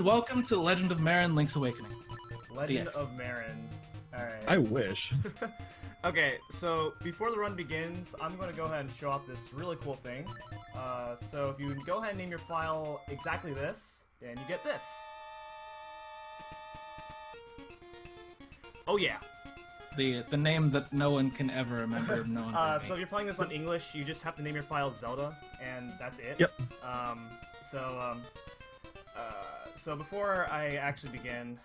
welcome to Legend of Marin: Link's Awakening. Legend DX. of Marin. Alright. I wish. Okay, so before the run begins, I'm going to go ahead and show off this really cool thing. So if you go ahead and name your file exactly this, then you get this. Oh yeah. The name that no one can ever remember. No one. So if you're playing this on English, you just have to name your file Zelda, and that's it. Yep. So before I actually begin,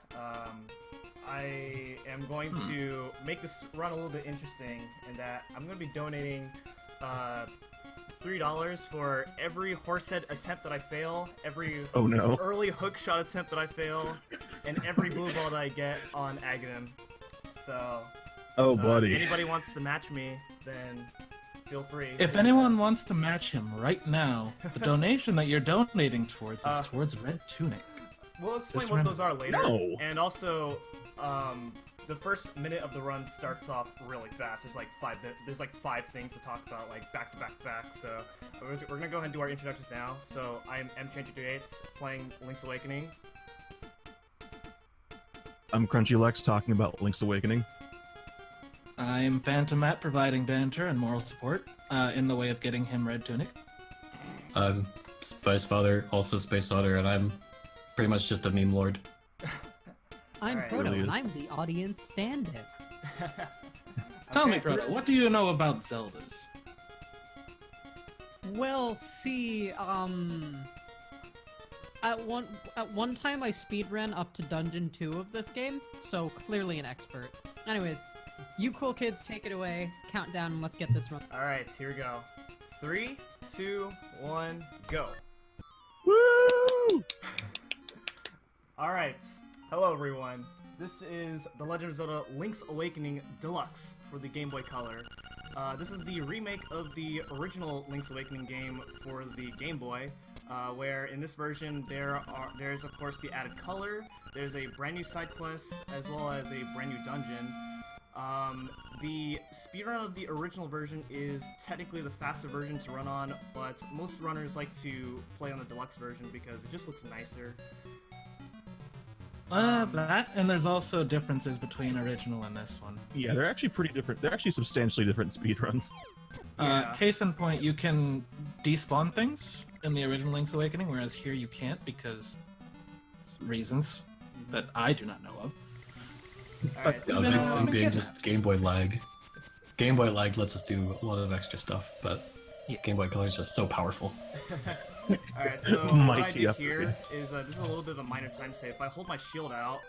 I am going to make this run a little bit interesting in that I'm going to be donating $3 for every horsehead attempt that I fail, every early hook shot attempt that I fail, and every blue ball that I get on Aghanim. So, buddy. if anybody wants to match me, then feel free. If anyone wants to match him right now, the donation that you're donating towards is towards Red Tunic. We'll explain what those are later. No. And also, the first minute of the run starts off really fast. There's like five things to talk about, like back to back to back. So we're gonna go ahead and do our introductions now. So I'm M238, playing Link's Awakening. I'm Crunchy Lex talking about Link's Awakening. I'm Phantom Matt, providing banter and moral support in the way of getting him Red Tunic. I'm Spice Father, also Space Otter, and I'm pretty much just a meme lord. I'm Alright. Proto, Really and is. I'm the audience stand-in. Tell me, Okay. Proto, what do you know about Zeldas? Well, see, at one time I speedran up to Dungeon 2 of this game, so clearly an expert. Anyways, you cool kids take it away, count down, and let's get this run. Alright, here we go. 3, 2, 1, go. Woo! Alright, hello everyone. This is The Legend of Zelda Link's Awakening Deluxe for the Game Boy Color. This is the remake of the original Link's Awakening game for the Game Boy, where in this version there's of course the added color, there's a brand new side quest, as well as a brand new dungeon. The speedrun of the original version is technically the faster version to run on, but most runners like to play on the deluxe version because it just looks nicer. That, and there's also differences between original and this one. Yeah, they're actually pretty different. They're actually substantially different speedruns. Yeah. Case in point, you can despawn things in the original Link's Awakening, whereas here you can't because reasons that I do not know of. Alright, The so, big thing being just Game Boy lag. Game Boy lag lets us do a lot of extra stuff, but Game Boy Color is just so powerful. Alright, so what I Mighty did upgrade. here is, this is a little bit of a minor time save. If I hold my shield out,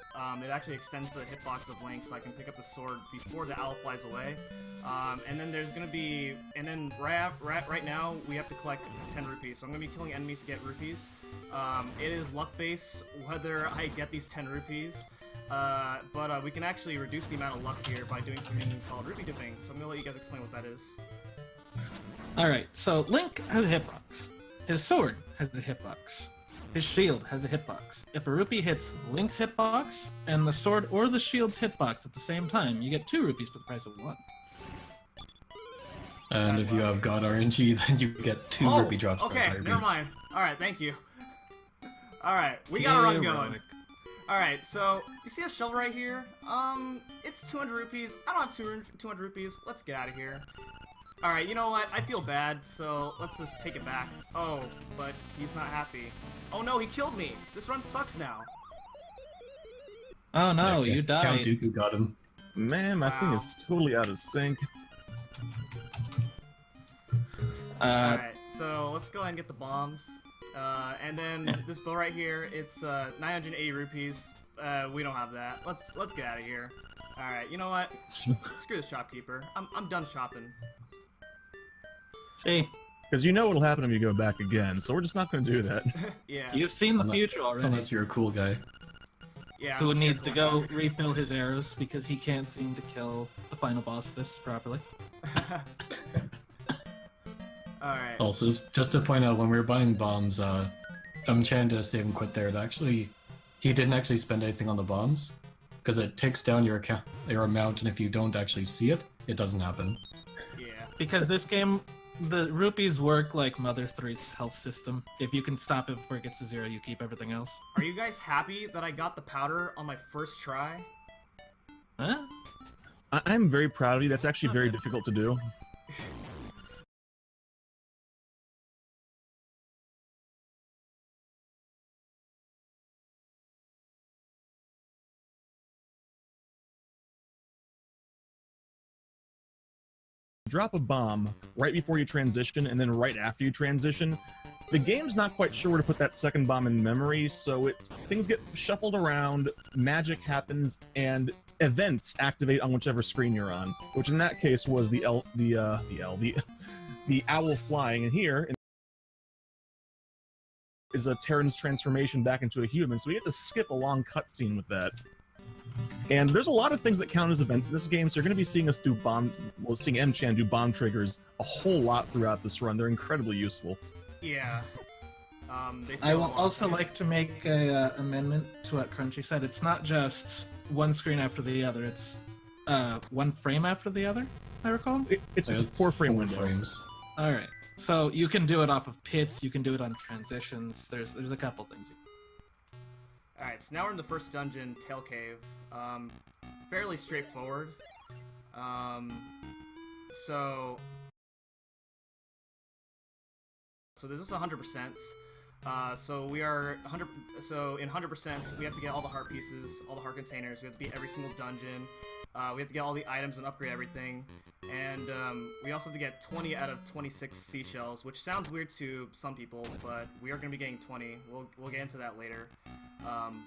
it actually extends the hitbox of Link, so I can pick up the sword before the owl flies away. And then there's gonna be, and then right now, we have to collect 10 rupees, so I'm gonna be killing enemies to get rupees. It is luck-based whether I get these 10 rupees. But we can actually reduce the amount of luck here by doing something called rupee dipping, so I'm gonna let you guys explain what that is. Alright, so Link has a hitbox. His sword has a hitbox. His shield has a hitbox. If a rupee hits Link's hitbox and the sword or the shield's hitbox at the same time, you get 2 rupees for the price of 1. And if you have God RNG, then you get 2 rupee drops for okay, entire never beat. mind. Alright, thank you. Alright, we got a run going. Heroic. Alright, so, you see a shovel right here? It's 200 rupees. I don't have 200 rupees. Let's get out of here. Alright, you know what? I feel bad, so let's just take it back. Oh, but he's not happy. Oh no, he killed me! This run sucks now. Oh no, Yeah, you Count died. Dooku got him. Man, my thing Wow. is totally out of sync. Alright, so let's go ahead and get the bombs. And then this bill right here, it's 980 rupees. We don't have that. Let's get out of here. Alright, you know what? Screw the shopkeeper. I'm done shopping. See, Because you know what'll happen if you go back again, so we're just not going to do that. Yeah. you've seen the future already. Unless you're a cool guy. Yeah. Who I'm needs to sure. go refill his arrows because he can't seem to kill the final boss of this properly. Alright. Also, just to point out, when we were buying bombs, Chan did a save and quit there. He didn't actually spend anything on the bombs, because it takes down your amount, and if you don't actually see it, it doesn't happen. Yeah. Because this game The rupees work like Mother 3's health system. If you can stop it before it gets to 0, you keep everything else. Are you guys happy that I got the powder on my first try? Huh? I'm very proud of you. That's actually very difficult to do. Drop a bomb right before you transition and then right after you transition. The game's not quite sure where to put that second bomb in memory, so things get shuffled around, magic happens, and events activate on whichever screen you're on. Which in that case was the owl flying, and here is a Terran's transformation back into a human. So we get to skip a long cutscene with that. And there's a lot of things that count as events in this game, so you're going to be seeing us do seeing M-Chan do bomb triggers a whole lot throughout this run. They're incredibly useful. Yeah. I will also like to make a amendment to what Crunchy said. It's not just one screen after the other, it's one frame after the other, I recall? It's a 4-frame window. Frames. Alright. So you can do it off of pits, you can do it on transitions, there's a couple things. Alright, so now we're in the first dungeon, Tail Cave. Fairly straightforward. So this is 100%. So we are 100. So in 100%, we have to get all the heart pieces, all the heart containers. We have to beat every single dungeon. We have to get all the items and upgrade everything. And we also have to get 20 out of 26 seashells, which sounds weird to some people, but we are going to be getting 20. We'll get into that later.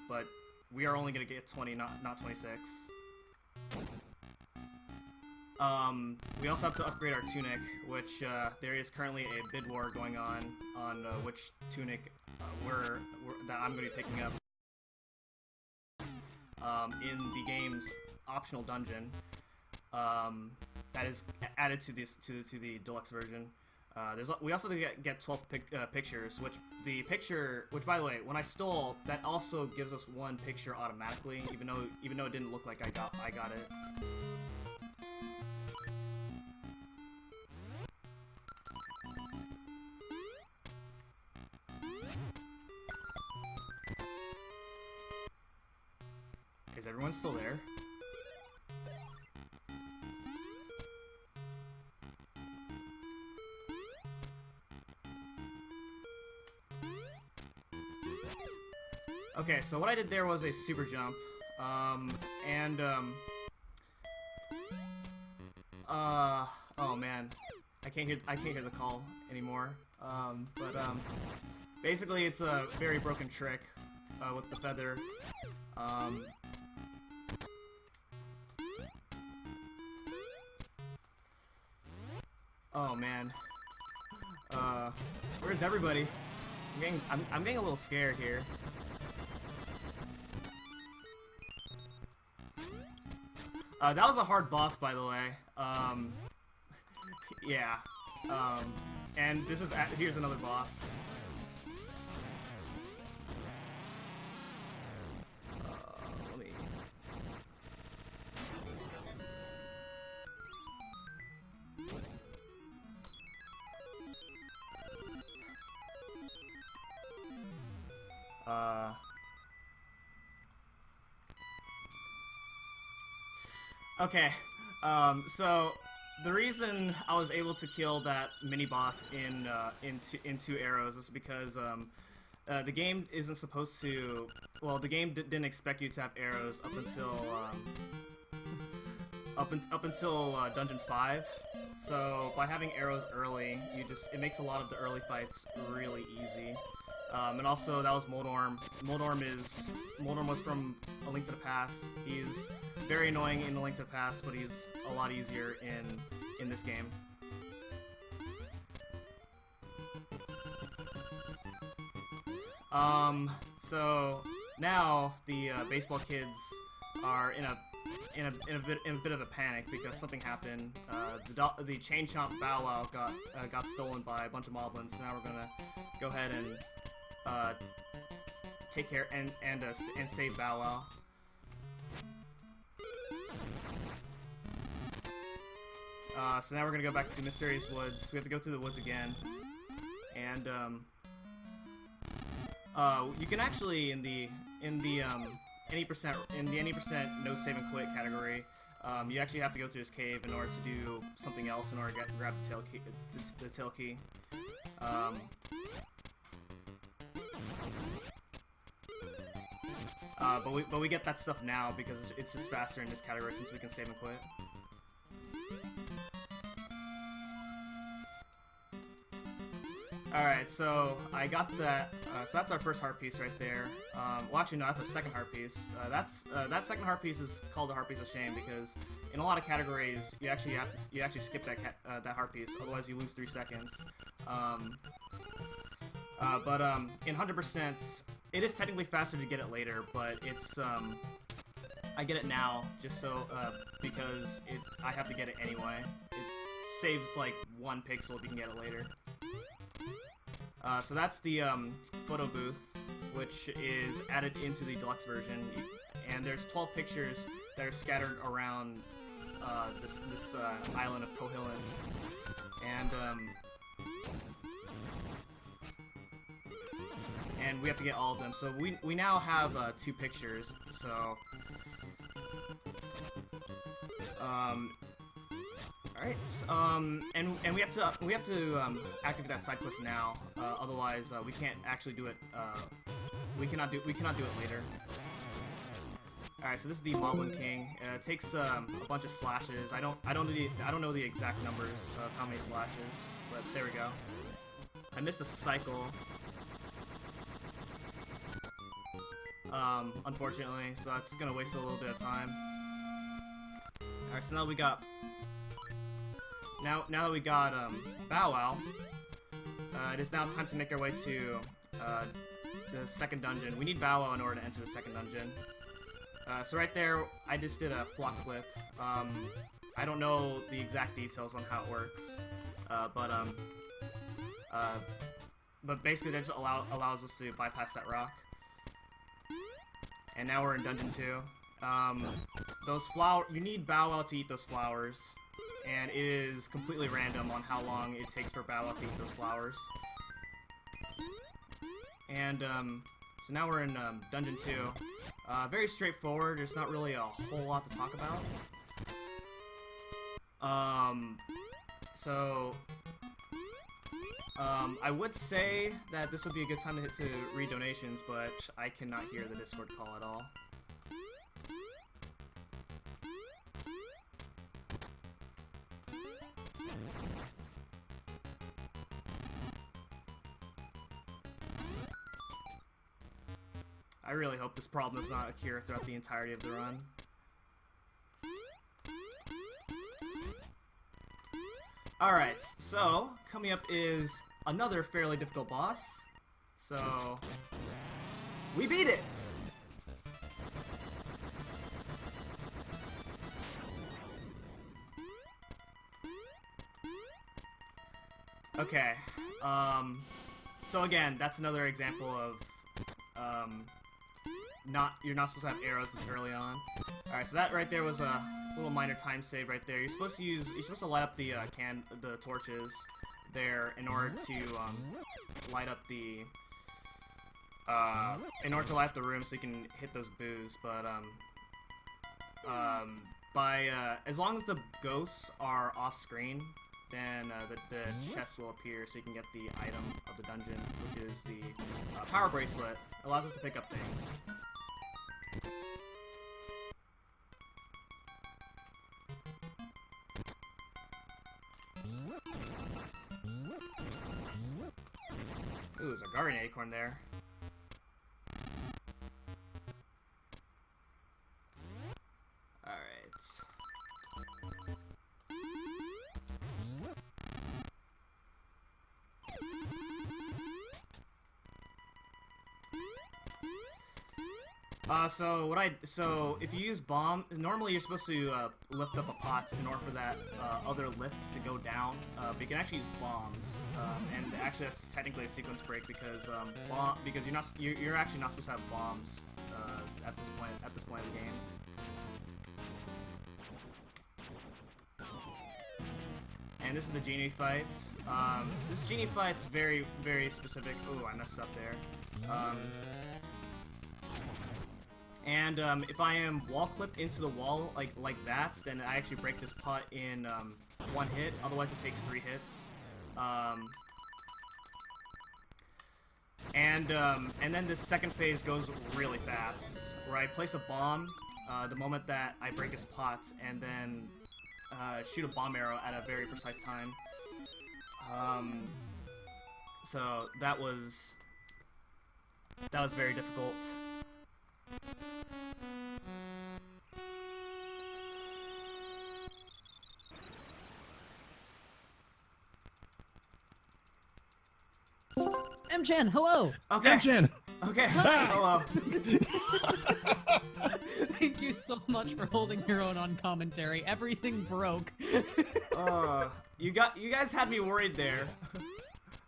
But we are only going to get 20, not 26. We also have to upgrade our tunic, which there is currently a bid war going on which tunic that I'm going to be picking up in the game's optional dungeon that is added to the deluxe version. We also have to get 12 pictures, which by the way, when I stole, that also gives us one picture automatically, even though it didn't look like I got it. Is everyone still there? Okay, so what I did there was a super jump, oh man, I can't hear the call anymore. Basically it's a very broken trick with the feather. Oh man, where's everybody? I'm getting a little scared here. That was a hard boss, by the way. Yeah. And here's another boss. Let me... Okay, so the reason I was able to kill that mini boss in 2 arrows is because the game isn't supposed to. Well, the game didn't expect you to have arrows up until Dungeon 5. So by having arrows early, it makes a lot of the early fights really easy. And also, that was Moldorm. Moldorm was from A Link to the Past. He's very annoying in A Link to the Past, but he's a lot easier in this game. So now the baseball kids are in a bit of a panic because something happened. The Chain Chomp Bow Wow got stolen by a bunch of moblins. So now we're gonna go ahead and take care and save Bow Wow. So now we're gonna go back to Mysterious Woods. We have to go through the woods again. And, you can actually, in the any percent no save and quit category, you actually have to go through this cave in order to do something else in order to grab the tail key. But we get that stuff now because it's just faster in this category since we can save and quit. Alright, so I got that, so that's our first heart piece right there. Well actually no, that's our second heart piece. That second heart piece is called a heart piece of shame because in a lot of categories you actually skip that heart piece, otherwise you lose 3 seconds. In 100%, it is technically faster to get it later, but it's, I get it now just so, because I have to get it anyway. It saves like 1 pixel if you can get it later. So that's the photo booth, which is added into the deluxe version, and there's 12 pictures that are scattered around this island of Cohillant, and we have to get all of them. So we now have 2 pictures. So alright, and we have to activate that side quest now. Otherwise, we can't actually do it. We cannot do it later. Alright, so this is the Moblin King. It takes a bunch of slashes. I don't know the exact numbers of how many slashes, but there we go. I missed a cycle. Unfortunately, so that's gonna waste a little bit of time. Alright, so now we got. Now that we got Bow Wow, it is now time to make our way to the second dungeon. We need Bow Wow in order to enter the second dungeon. So right there, I just did a flock flip. I don't know the exact details on how it works, but basically that just allows us to bypass that rock. And now we're in dungeon 2. You need Bow Wow to eat those flowers. And it is completely random on how long it takes for Bow Wow to eat those flowers. And, so now we're in, Dungeon 2. Very straightforward, there's not really a whole lot to talk about. I would say that this would be a good time to read donations, but I cannot hear the Discord call at all. I really hope this problem does not occur throughout the entirety of the run. Alright, so coming up is another fairly difficult boss. So we beat it! Okay, so again, that's another example of you're not supposed to have arrows this early on. Alright, so that right there was a little minor time save right there. You're supposed to light up the torches there in order to light up the room so you can hit those boos, but as long as the ghosts are off screen, then the chest will appear so you can get the item of the dungeon, which is the power bracelet. It allows us to pick up things. Ooh, there's a guardian acorn there. Alright. So if you use bomb, normally you're supposed to lift up a pot in order for that other lift to go down, but you can actually use bombs, and actually that's technically a sequence break because you're actually not supposed to have bombs at this point of the game. and this is the genie fight. This genie fight's very, very specific. Ooh, I messed up there. And if I am wall clipped into the wall like that, then I actually break this pot in one hit. Otherwise, it takes 3 hits. And then this second phase goes really fast, where I place a bomb the moment that I break his pot, and then shoot a bomb arrow at a very precise time. So that was very difficult. M-Chan, hello! Okay. M-Chan! Okay. Hello. Thank you so much for holding your own on commentary. Everything broke. You guys had me worried there.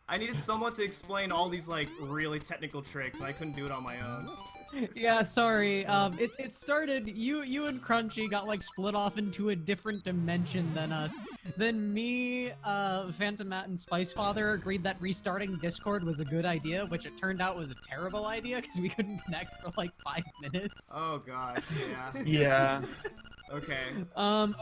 I needed someone to explain all these like really technical tricks, and I couldn't do it on my own. Yeah, sorry. It started. You and Crunchy got like split off into a different dimension than us. Then me, Phantom Matt, and Spicefather agreed that restarting Discord was a good idea, which it turned out was a terrible idea because we couldn't connect for like 5 minutes. Oh god, yeah. Yeah. Okay. Okay.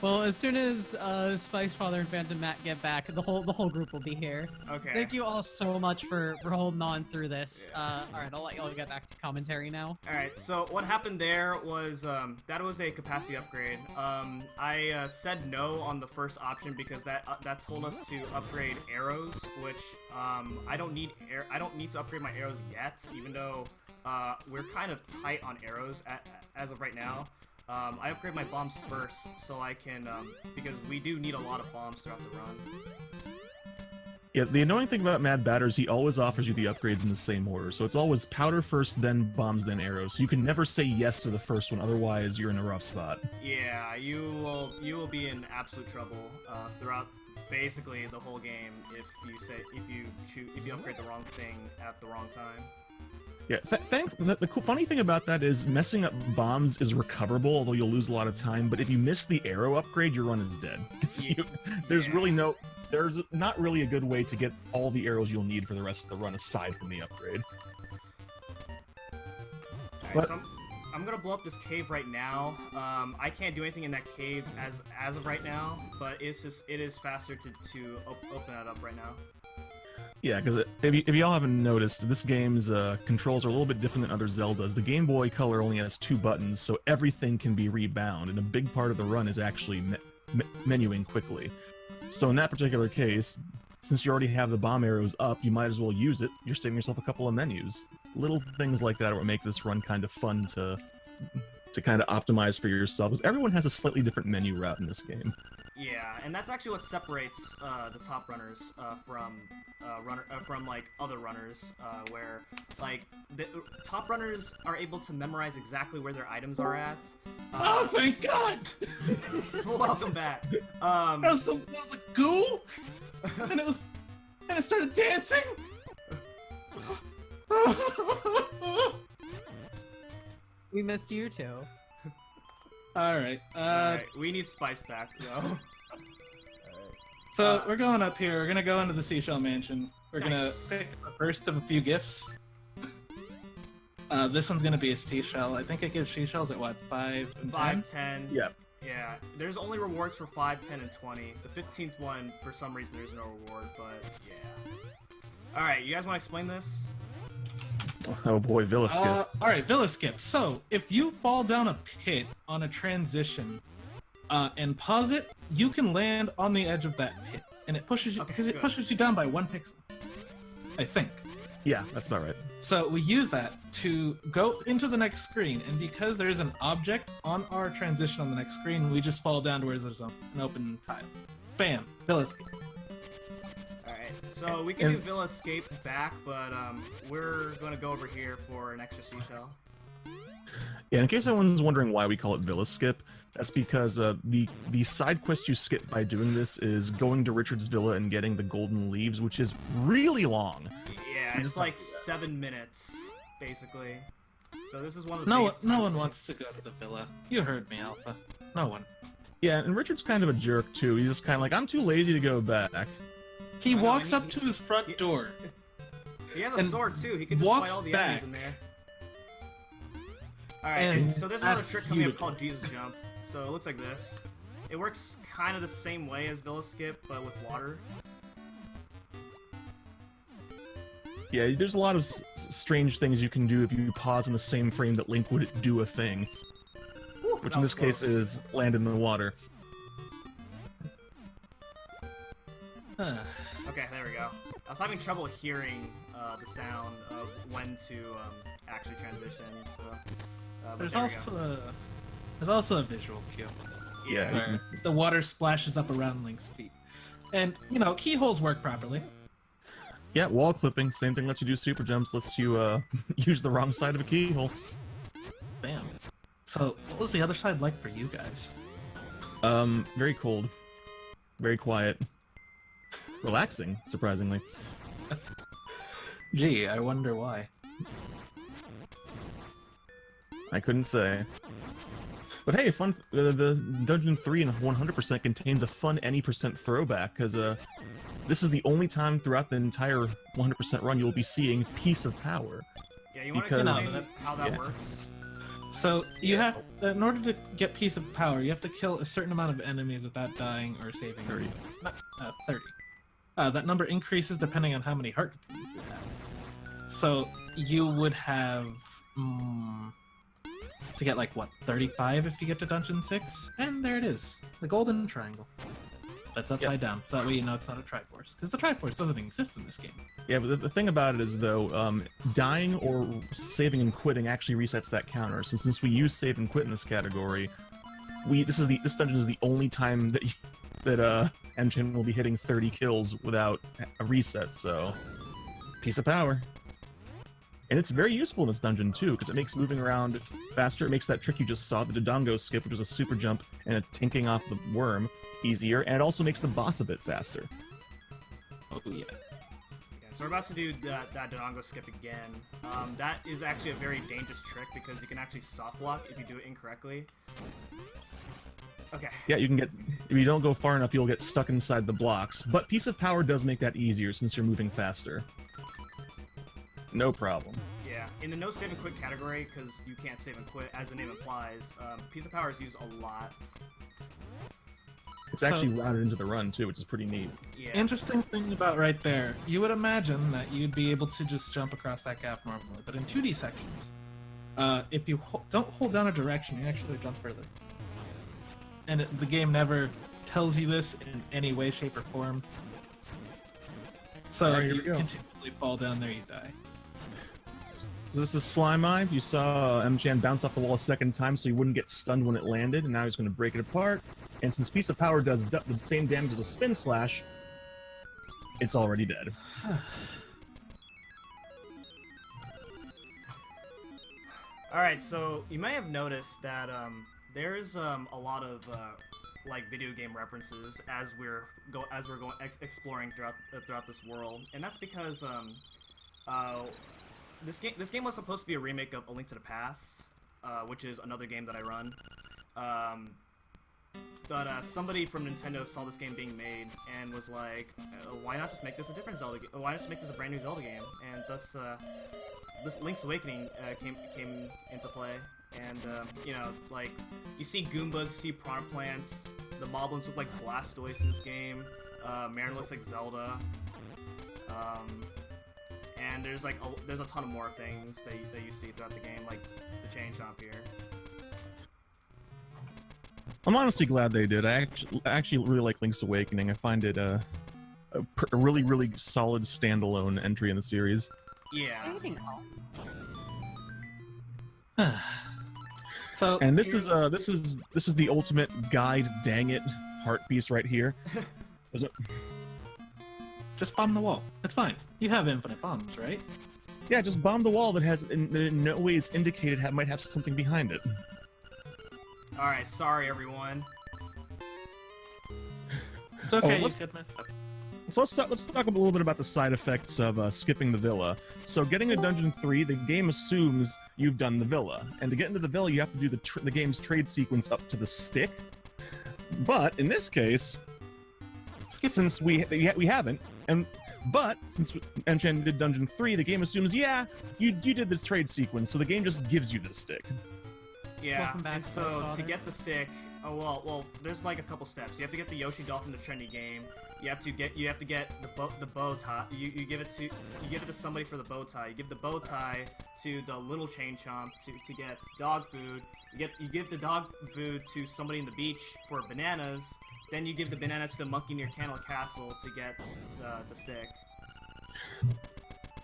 Well, as soon as Spicefather and Phantom Matt get back, the whole group will be here. Okay. Thank you all so much for holding on through this. All right, I'll let y'all get back to commentary now. All right. So what happened there was that was a capacity upgrade. I said no on the first option because that told us to upgrade arrows, which I don't need to upgrade my arrows yet, even though we're kind of tight on arrows as of right now. I upgrade my bombs first so I can, because we do need a lot of bombs throughout the run. Yeah, the annoying thing about Mad Batter is he always offers you the upgrades in the same order. So it's always powder first, then bombs, then arrows. You can never say yes to the first one, otherwise you're in a rough spot. Yeah, you will be in absolute trouble throughout basically the whole game if you upgrade the wrong thing at the wrong time. Yeah, the funny thing about that is messing up bombs is recoverable, although you'll lose a lot of time, but if you miss the arrow upgrade, your run is dead. There's not really a good way to get all the arrows you'll need for the rest of the run aside from the upgrade. Alright, so I'm gonna blow up this cave right now. I can't do anything in that cave as of right now, but it is faster to open that up right now. Yeah, because if y'all haven't noticed, this game's controls are a little bit different than other Zeldas. The Game Boy Color only has 2 buttons, so everything can be rebound, and a big part of the run is actually menuing quickly. So in that particular case, since you already have the bomb arrows up, you might as well use it. You're saving yourself a couple of menus. Little things like that are what make this run kind of fun to kind of optimize for yourself, because everyone has a slightly different menu route in this game. Yeah, and that's actually what separates the top runners from like other runners, where like the top runners are able to memorize exactly where their items are at. Oh, thank God! Welcome back. That was the goo, and it started dancing. We missed you too. All right. Alright, we need Spice back though. So we're going up here. We're gonna go into the Seashell Mansion. We're Nice. gonna pick the first of a few gifts. This one's gonna be a seashell. I think it gives seashells at what, 5 and 10? 5, 10. Yeah. Yeah. There's only rewards for 5, 10, and 20. The 15th one, for some reason, there's no reward, but yeah. Alright, you guys want to explain this? Oh boy, Villa Skip. All right, Villa Skip. So if you fall down a pit on a transition and pause it, you can land on the edge of that pit, and it pushes you because it good. pushes you down by 1 pixel. I think. Yeah, that's about right. So we use that to go into the next screen, and because there is an object on our transition on the next screen, we just fall down to where there's an open tile. Bam, Villa Skip. Alright, so we can do Villa Escape back, but we're going to go over here for an extra seashell. Yeah, in case anyone's wondering why we call it Villa Skip, that's because the side quest you skip by doing this is going to Richard's Villa and getting the golden leaves, which is really long. Yeah, it's like 7 minutes, basically. So this is one of the No biggest one times. wants to go to the villa. You heard me, Alpha. No one. Yeah, and Richard's kind of a jerk too. He's just kind of like, I'm too lazy to go back. He I know, walks and up to his front door. He has a And sword too. He can just walks fight all the back. enemies in there. Alright, And so there's another asks trick you coming to up called Jesus Jump. So it looks like this. It works kind of the same way as Villa Skip, but with water. Yeah, there's a lot of strange things you can do if you pause in the same frame that Link would do a thing. Whew, Which that in was this case close. is land in the water. Okay, there we go. I was having trouble hearing the sound of when to actually transition. So, but There's there we go. there's also a visual cue Yeah. where the water splashes up around Link's feet, and you know keyholes work properly. Yeah, wall clipping, same thing lets you do super jumps, lets you use the wrong side of a keyhole. Bam. So what was the other side like for you guys? Very cold. Very quiet. Relaxing, surprisingly. Gee, I wonder why. I couldn't say. But hey, the Dungeon 3 and 100% contains a fun any percent throwback, because this is the only time throughout the entire 100% run you'll be seeing Piece of Power. Yeah, you want to because- explain how that yeah. works? So you have, in order to get Piece of Power, you have to kill a certain amount of enemies without dying or saving. 30. Not, 30. That number increases depending on how many heart containers you have. So you would have to get like what 35 if you get to Dungeon 6, and there it is, the golden triangle. That's upside down, so that way you know it's not a Triforce, because the Triforce doesn't exist in this game. Yeah, but the thing about it is, though, dying or saving and quitting actually resets that counter. So since we use save and quit in this category, this dungeon is the only time that Engine will be hitting 30 kills without a reset. So, Piece of Power. And it's very useful in this dungeon too, because it makes moving around faster. It makes that trick you just saw, the Dodongo skip, which was a super jump and a tinking off the worm, easier, and it also makes the boss a bit faster. Oh yeah. Yeah, so we're about to do that Dodongo skip again. That is actually a very dangerous trick because you can actually soft block if you do it incorrectly. Okay. Yeah, you can get, if you don't go far enough, you'll get stuck inside the blocks, but Piece of Power does make that easier since you're moving faster. No problem. Yeah, in the no save and quit category, because you can't save and quit, as the name implies, Piece of Power is used a lot. It's actually routed into the run too, which is pretty neat. Yeah. Interesting thing about right there, you would imagine that you'd be able to just jump across that gap normally, but in 2D sections, if you don't hold down a direction, you actually jump further. And the game never tells you this in any way, shape, or form. So Alright, if here you we go. continually fall down there, you die. So this is Slime Eye. You saw M-Chan bounce off the wall a second time so he wouldn't get stunned when it landed, and now he's going to break it apart. And since Piece of Power does the same damage as a Spin Slash, it's already dead. Alright, so you may have noticed that there's a lot of like video game references as we're going exploring throughout this world, and that's because this game was supposed to be a remake of A Link to the Past, which is another game that I run. But somebody from Nintendo saw this game being made and was like, why not just make this a different Zelda game? Why not just make this a brand new Zelda game? And thus, this Link's Awakening came into play. And, you know, like, you see Goombas, you see Piranha Plants, the Moblins look like Blastoise in this game, Marin looks like Zelda, and there's a ton of more things that you see throughout the game, like the chain chomp here. I'm honestly glad they did. I actually really like Link's Awakening. I find it a really, really solid standalone entry in the series. Yeah. So And this is the ultimate guide, dang it, heart piece right here. just bomb the wall. It's fine. You have infinite bombs, right? Yeah, just bomb the wall that has in no ways indicated might have something behind it. Alright, sorry everyone. It's okay. You let's- could mess up. So let's talk a little bit about the side effects of skipping the villa. So getting to Dungeon 3, the game assumes you've done the villa, and to get into the villa, you have to do the game's trade sequence up to the stick. But in this case, since we haven't, but since Enchanted did Dungeon 3, the game assumes, yeah, you did this trade sequence, so the game just gives you this stick. Yeah, Welcome back, and so Father. to get the stick, well, there's like a couple steps. You have to get the Yoshi doll from the trendy game. You have to get the bow tie. You give it to somebody for the bow tie. You give the bow tie to the little chain chomp to get dog food. You give the dog food to somebody in the beach for bananas. Then you give the bananas to the monkey near Candle Castle to get the stick.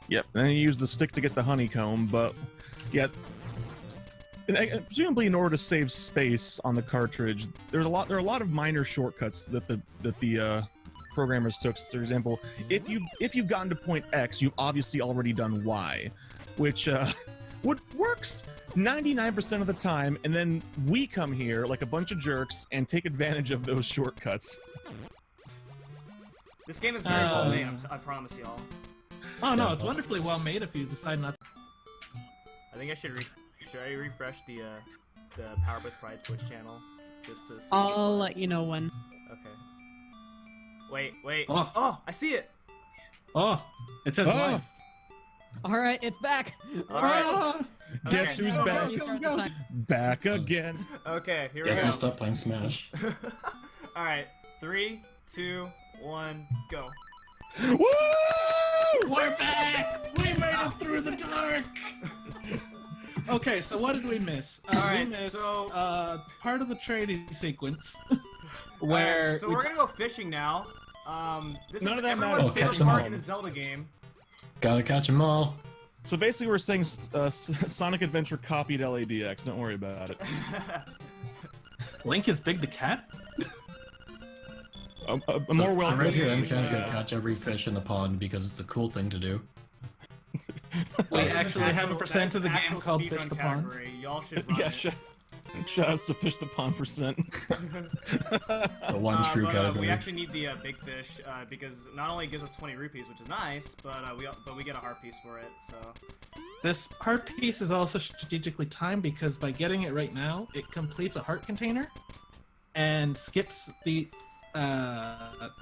Yep, and you use the stick to get the honeycomb, but yeah. And presumably, in order to save space on the cartridge, there are a lot of minor shortcuts that the programmers took. For example, if you've gotten to point X, you've obviously already done Y, which works 99% of the time, and then we come here like a bunch of jerks and take advantage of those shortcuts. This game is very well made. I promise y'all. Oh no, it's wonderfully well made if you decide not to. I think I should refresh the Power with Pride Twitch channel just to see. I'll let you know when. Okay. Wait. Oh. Oh, I see it. Oh, it says live. All right, it's back. All right. Ah! Guess Okay. who's Go, back? go, Restart go. the time. Back again. Okay, here we Definitely go. stop playing Smash. All right, 3, 2, 1, go. Woo! We're back! We made it through the dark! Okay, so what did we miss? Alright, we missed so- part of the trading sequence Where where so we- we're gonna go fishing now. This None is of that everyone's matters. favorite Catch them part all. in a Zelda game. Gotta catch them all. So basically, we're saying Sonic Adventure copied LADX. Don't worry about it. Link is Big the Cat? A more well. So right here, trained, Mchan's gonna catch every fish in the pond because it's a cool thing to do. We That is actually have a actual- percent that of the is game actual called speedrun Fish the Pond. category. Y'all should run Yeah, it. shout out to Fish the Pond percent. The one true but, category. we actually need the big fish because not only it gives us 20 rupees, which is nice, but we get a heart piece for it. So This heart piece is also strategically timed because by getting it right now, it completes a heart container and skips the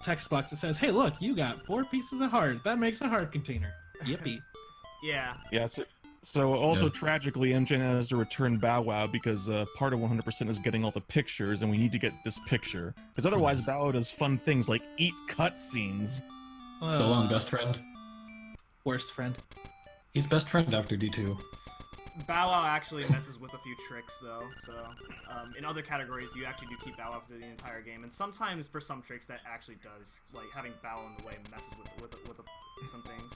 text box that says, "Hey, look, you got 4 pieces of heart. That makes a heart container." Yippee! yeah, Yeah. So also Yeah. tragically, MJ has to return Bow Wow because part of 100% is getting all the pictures, and we need to get this picture because otherwise Bow Wow does fun things like eat cutscenes. So long, best friend. Worst friend. He's best friend after D2. Bow Wow actually messes with a few tricks though. So in other categories, you actually do keep Bow Wow for the entire game, and sometimes for some tricks that actually does, like having Bow Wow in the way messes with some things.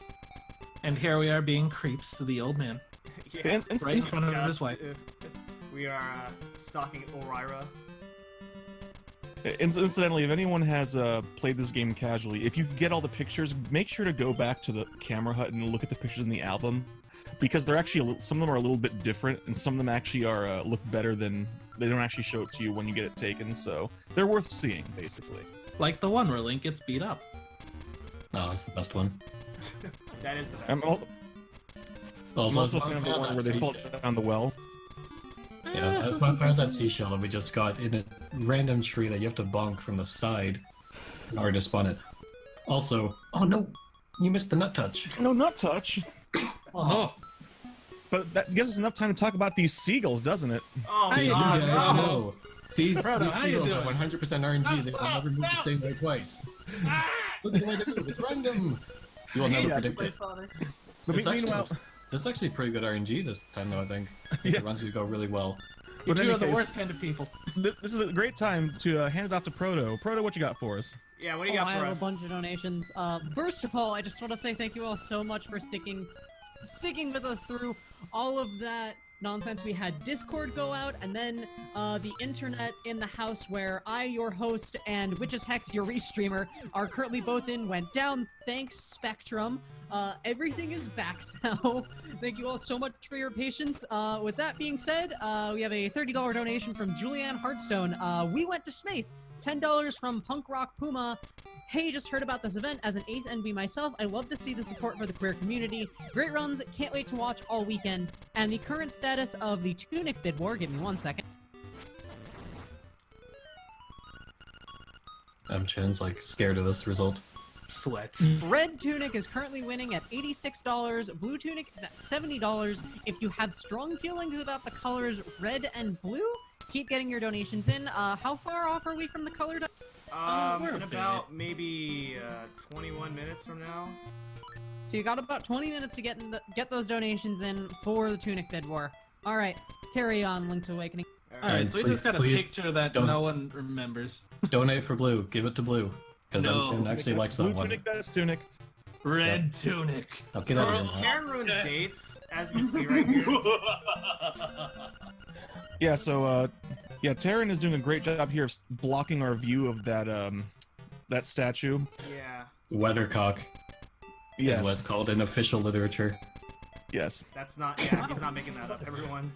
And here we are being creeps to the old man. Yeah. And Right in front of his wife. We are stalking Orira. Incidentally, if anyone has played this game casually, if you get all the pictures, make sure to go back to the camera hut and look at the pictures in the album, because they're actually some of them are a little bit different, and some of them actually are look better than they don't actually show it to you when you get it taken. So they're worth seeing, basically. Like the one where Link gets beat up. Oh, that's the best one. That is the best. I'm one. also it's a fan of the one where they fall down the well. Yeah, that's my part of that seashell that we just got in a random tree that you have to bonk from the side in order to spawn it. Also, oh no, you missed the nut touch. No, not touch. Oh, But that gives us enough time to talk about these seagulls, doesn't it? Oh How you god, doing, no. guys? No, these Frodo, how you seagulls are doing? 100% RNG. They will never move the same way twice. Look at the way they move. It's random. You will never predict it. But It's actually, meanwhile, it's actually pretty good RNG this time, though. I think Yeah. the runs would go really well. You But in two any are the case- worst kind of people. this is a great time to hand it off to Proto. Proto, what you got for us? Yeah, what do you Oh, got I for have us? a bunch of donations. First of all, I just want to say thank you all so much for sticking with us through all of that nonsense. We had Discord go out, and then the internet in the house where I, your host, and Witches Hex, your restreamer, are currently both in went down. Thanks, Spectrum. Everything is back now. Thank you all so much for your patience. With that being said, we have a $30 donation from Julianne Hardstone. We went to space. $10 from Punk Rock Puma. Hey, just heard about this event. As an Ace NB myself, I love to see the support for the queer community. Great runs, can't wait to watch all weekend. And the current status of the Tunic bid war, give me 1 second. Chin's like scared of this result. Sweats. Red Tunic is currently winning at $86. Blue Tunic is at $70. If you have strong feelings about the colors red and blue, keep getting your donations in. How far off are we from the color? In about maybe 21 minutes from now. So you got about 20 minutes to get those donations in for the Tunic Bid War. All right, carry on, Link's Awakening. Alright, so we just got a please picture that don't- no one remembers. Donate for blue. Give it to blue. Because No. Chin actually likes Blue that one. Tunic, best Tunic. Red Tunic. Okay, that So, one. Terran ruins dates, as you can see right here. Yeah, so Terran is doing a great job here of blocking our view of that that statue. Yeah, Weathercock Yes. is what's called in official literature. Yes. that's not. Yeah, he's not making that up. Everyone.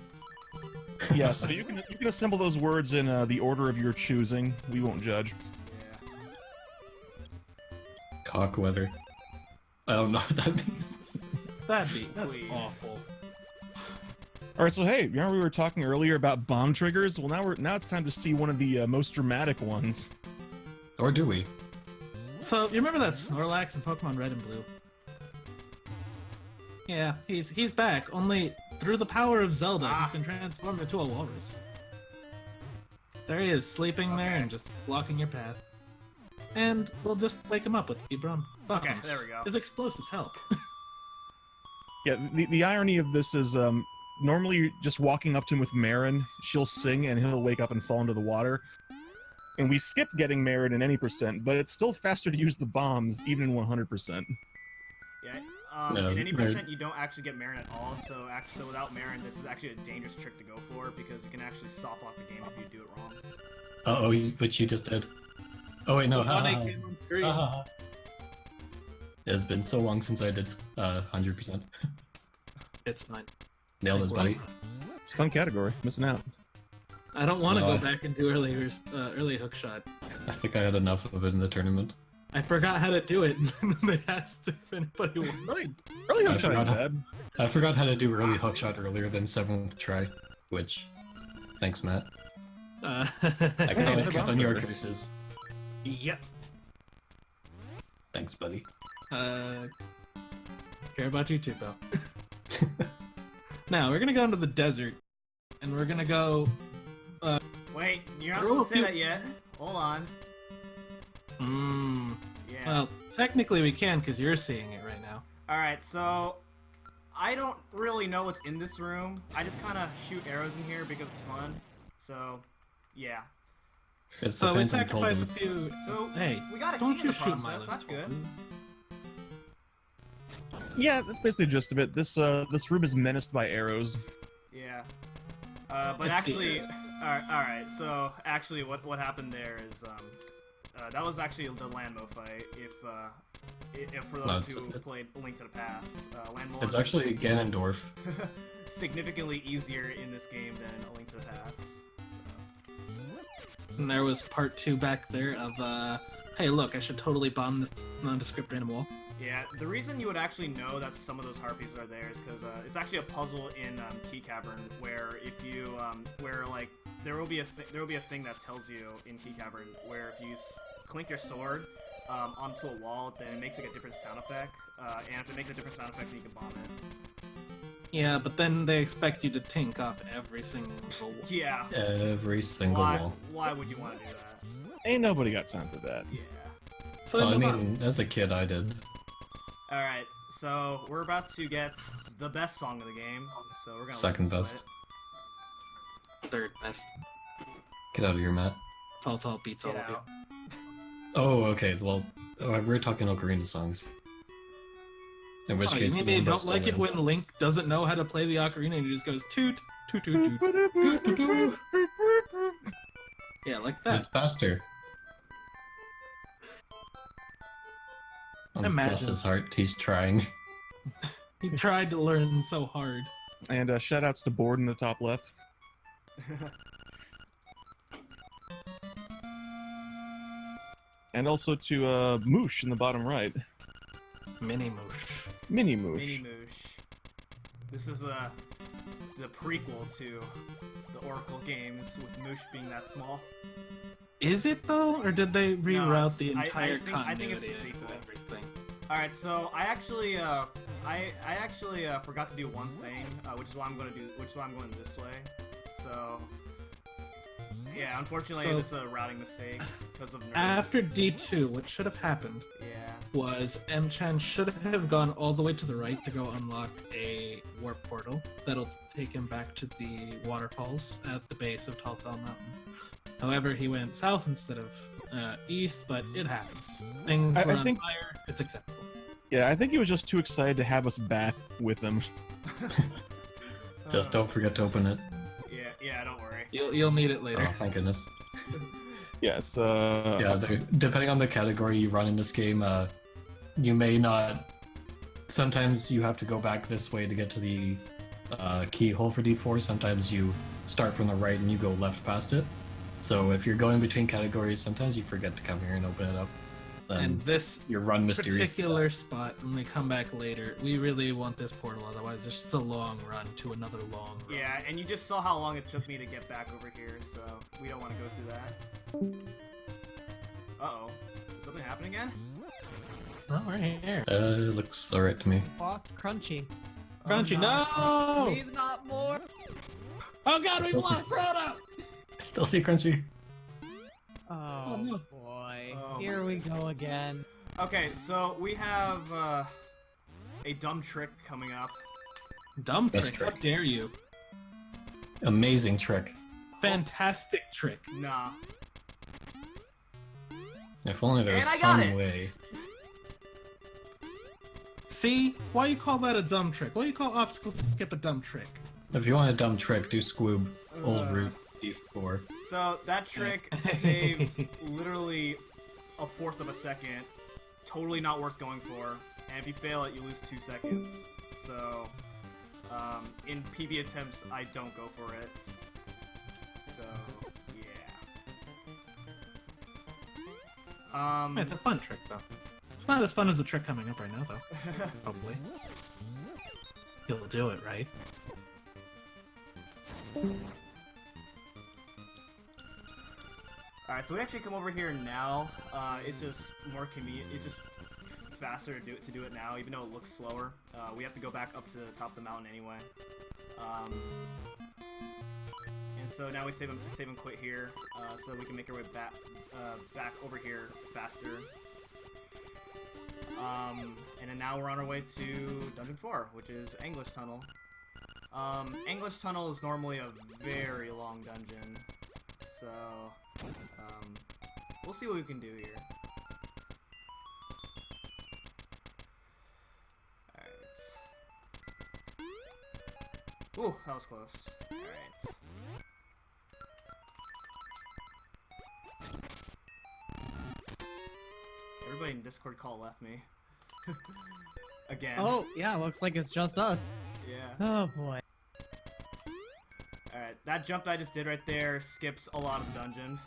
Yeah, so you can assemble those words in the order of your choosing. We won't judge. Yeah. Cock weather. I don't know what that means. That's Please. awful. All right, so hey, remember we were talking earlier about bomb triggers? Well, now it's time to see one of the most dramatic ones. Or do we? So, you remember that Snorlax in Pokemon Red and Blue? Yeah, he's back, only through the power of Zelda, he can transform into a walrus. There he is, sleeping there and just blocking your path. And we'll just wake him up with Speedrun. Okay, there we go. His explosives help. Yeah, the irony of this is normally just walking up to him with Marin, she'll sing and he'll wake up and fall into the water. And we skip getting Marin in any percent, but it's still faster to use the bombs even in 100%. Yeah. No, in any they're- percent, you don't actually get Marin at all. So actually, without Marin, this is actually a dangerous trick to go for because you can actually soft lock the game if you do it wrong. Uh-oh, but you just did. Oh wait, no. Funny Ha, came on screen. ha, ha. It's been so long since I did 100%. It's fine. Nailed his buddy. It's a fun category, missing out. I don't want to No, go back and do early hookshot. I think I had enough of it in the tournament. I forgot how to do it, and they asked if anybody wants. Early I hook shot ain't forgot bad. I forgot how to do early hookshot earlier than 7th try, which, thanks Matt. I can Hey, always no count on problem. your curses. Yep. Thanks, buddy. Care about you too, pal. Now we're gonna go into the desert, and we're gonna go. Wait, you're not Throw supposed a to say few- that yet. Hold on. Yeah. Well, technically we can, because you're seeing it right now. Alright, so I don't really know what's in this room. I just kind of shoot arrows in here because it's fun. So, yeah. It's So the we Phantom told sacrifice a him. So, few. Hey, we got a don't key you in the shoot process, my that's good. Yeah, that's basically the gist of it. This room is menaced by arrows. Yeah. But It's actually, alright, so actually what happened there is, that was actually the Landmo fight, if for those who played Link to the Past. Landmo It's is actually Ganondorf. significantly easier in this game than A Link to the Past. and there was part 2 back there of hey, look, I should totally bomb this nondescript random wall. Yeah, the reason you would actually know that some of those harpies are there is because it's actually a puzzle in Key Cavern where if you where like there will be a thing that tells you in Key Cavern where if you clink your sword onto a wall, then it makes like a different sound effect, and if it makes a different sound effect, then you can bomb it. Yeah, but then they expect you to tink off every single wall. Yeah. Every single wall. Why would you want to do that? Ain't nobody got time for that. Yeah. So Well, I move on. mean, as a kid, I did. Alright, so we're about to get the best song of the game, so we're gonna Second listen to best. it. Third best. Get out of here, Matt. Tall beats all Get of you. out. Oh, okay. Well, we're talking Ocarina songs. In which Oh, case, you mean the you Rainbow don't still like it wins. when Link doesn't know how to play the ocarina and he just goes toot, toot, toot, toot. Yeah, like that. It's faster. Imagine. Bless his heart, he's trying. He tried to learn so hard. And shoutouts to Board in the top left. And also to Moosh in the bottom right. Mini moosh. Mini Moosh. Mini Moosh. This is the prequel to the Oracle games, with Moosh being that small. Is it though, or did they reroute the I entire think- I think it's the continuity sequel. of everything? All right, so I actually forgot to do one thing, which is why I'm going this way. So yeah, unfortunately, So- it's a routing mistake because of nerves. After D2, what should have happened Yeah. was M-Chan should have gone all the way to the right to go unlock a warp portal that'll take him back to the waterfalls at the base of Tall Mountain. However, he went south instead of east, but it happens. Things I were on think- fire. It's acceptable. Yeah, I think he was just too excited to have us back with him. Just don't forget to open it. Yeah, don't worry. You'll need it later. Oh, thank goodness. Yes. Yeah, depending on the category you run in this game, you may not. Sometimes you have to go back this way to get to the keyhole for D4. Sometimes you start from the right and you go left past it. So if you're going between categories, sometimes you forget to come here and open it up. And this your run mysterious. particular spot, when we come back later, we really want this portal, otherwise it's just a long run to another long run. Yeah, and you just saw how long it took me to get back over here, so we don't want to go through that. Uh-oh. Is something happening again? Oh, right here. Looks alright to me. Boss Crunchy. Crunchy, Oh, no! Please not more. Oh god, we Still lost Frodo! Still see Crunchy. Oh, no. boy. Oh, Here we go again. Okay, so we have a dumb trick coming up. Dumb Best trick, how trick. dare you? Amazing trick. Fantastic trick. Nah. If only there was And I got some it. way. See? Why you call that a dumb trick? Why you call obstacles to skip a dumb trick? If you want a dumb trick, do Squoob. Old Uh. route D4. So that trick saves literally a fourth of a second. Totally not worth going for. And if you fail it, you lose 2 seconds. So, in PB attempts, I don't go for it. So, yeah. It's a fun trick, though. It's not as fun as the trick coming up right now, though. Probably. You'll do it, right? Alright, so we actually come over here now. It's just more convenient. It's just faster to do it now, even though it looks slower. We have to go back up to the top of the mountain anyway. And so now we save and quit here, so that we can make our way back over here faster. And then now we're on our way to Dungeon 4, which is English Tunnel. English Tunnel is normally a very long dungeon, so we'll see what we can do here. Alright. Ooh, that was close. Alright. Everybody in Discord call left me. Again. Oh, yeah, looks like it's just us. Yeah. Oh, boy. Alright, that jump that I just did right there skips a lot of the dungeon.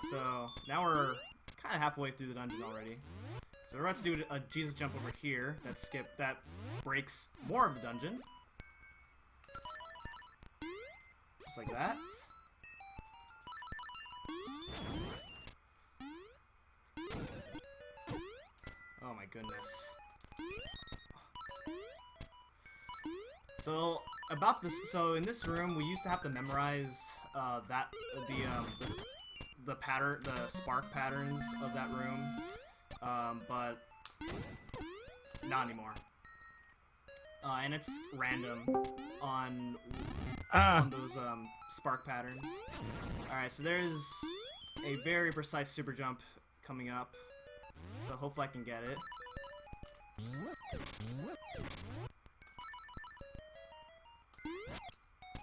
So now we're kind of halfway through the dungeon already. So we're about to do a Jesus jump over here that breaks more of the dungeon. Just like that. Oh my goodness. So so in this room we used to have to memorize the pattern, the spark patterns of that room, but not anymore. And it's random on those spark patterns. All right, so there's a very precise super jump coming up, so hopefully I can get it.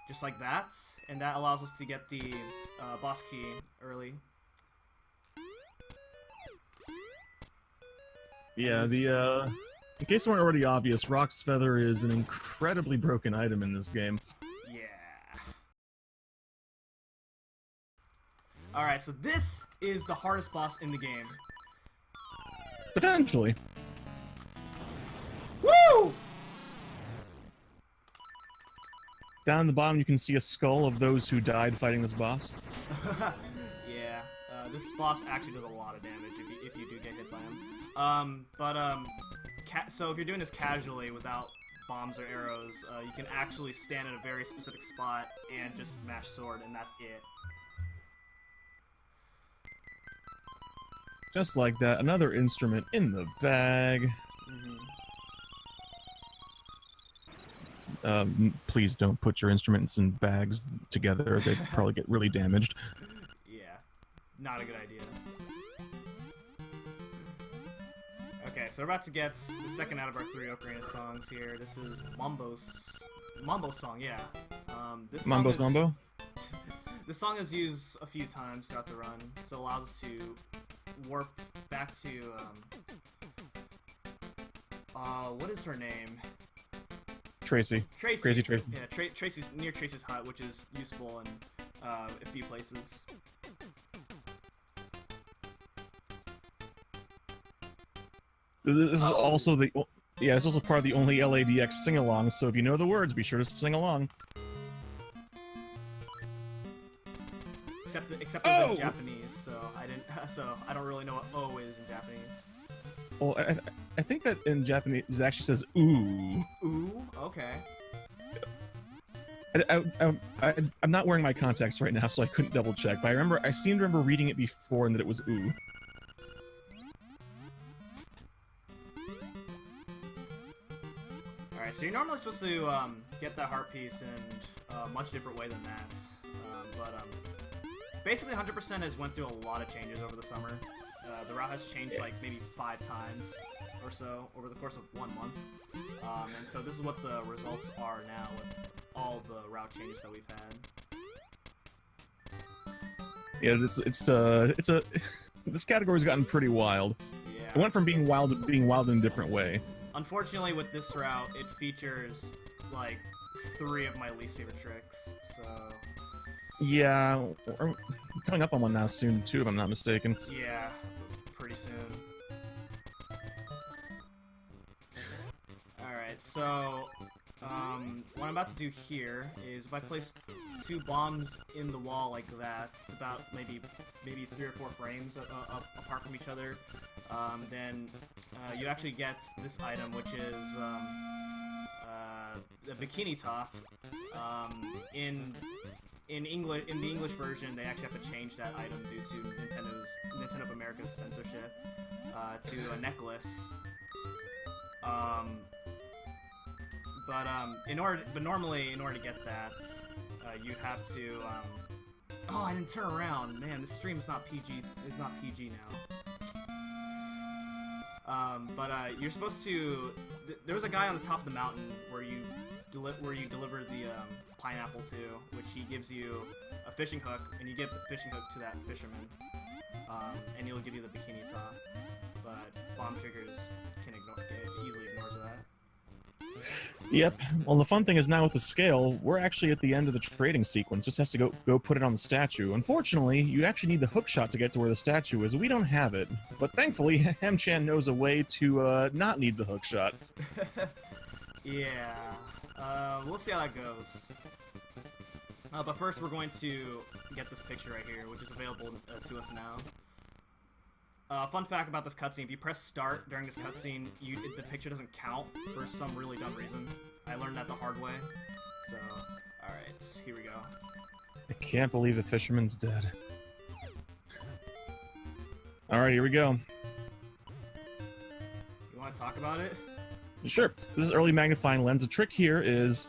Just like that, and that allows us to get the boss key early. Yeah, in case it weren't already obvious, Rock's Feather is an incredibly broken item in this game. Yeah. Alright, so this is the hardest boss in the game. Potentially. Woo! Down the bottom you can see a skull of those who died fighting this boss. Yeah, this boss actually does a lot of damage if you do get hit by him. So if you're doing this casually without bombs or arrows, you can actually stand at a very specific spot and just mash sword, and that's it. Just like that, another instrument in the bag. Please don't put your instruments in bags together. They'd probably get really damaged. Yeah, not a good idea. Okay, so we're about to get the second out of our 3 Ocarina songs here. This is Mambo's song, yeah. This song Mambo's is, Mambo? This song is used a few times throughout the run, so it allows us to warp back to, what is her name? Tracy. Tracy. Crazy Tracy. Yeah, Tracy's near Tracy's hut, which is useful in a few places. This is also the it's also part of the only LADX sing-along. So if you know the words, be sure to sing along. Except it was in Japanese, so I don't really know what O is in Japanese. Well, I think that in Japanese it actually says ooh. Ooh, okay. I'm not wearing my contacts right now, so I couldn't double check. But I seem to remember reading it before and that it was ooh. Alright, so you're normally supposed to get that heart piece in a much different way than that. Basically 100% has went through a lot of changes over the summer. The route has changed like maybe 5 times or so over the course of 1 month. And so this is what the results are now with all the route changes that we've had. Yeah, this category's gotten pretty wild. Yeah. It went from being wild to being wild in a different way. Unfortunately, with this route, it features like 3 of my least favorite tricks. So Yeah, we're coming up on one now soon too, if I'm not mistaken. yeah, pretty soon. Alright, so what I'm about to do here is if I place 2 bombs in the wall like that, it's about maybe 3 or 4 frames apart from each other, then you actually get this item, which is the bikini top. In the English version, they actually have to change that item due to Nintendo of America's censorship to a necklace. But normally, in order to get that, you have to. Oh, I didn't turn around. Man, this stream is not PG. It's not PG now. You're supposed to. There was a guy on the top of the mountain where you deliver the pineapple to, which he gives you a fishing hook, and you give the fishing hook to that fisherman, and he'll give you the bikini top. But bomb triggers easily ignores that. Yep. Well, the fun thing is now with the scale, we're actually at the end of the trading sequence. Just has to go put it on the statue. Unfortunately, you actually need the hook shot to get to where the statue is. We don't have it, but thankfully, Hem-chan knows a way to not need the hook shot. Yeah. We'll see how that goes. But first, we're going to get this picture right here, which is available to us now. Fun fact about this cutscene, if you press start during this cutscene, the picture doesn't count for some really dumb reason. I learned that the hard way. So, alright, here we go. I can't believe the fisherman's dead. Alright, here we go. You want to talk about it? Sure. This is early magnifying lens. The trick here is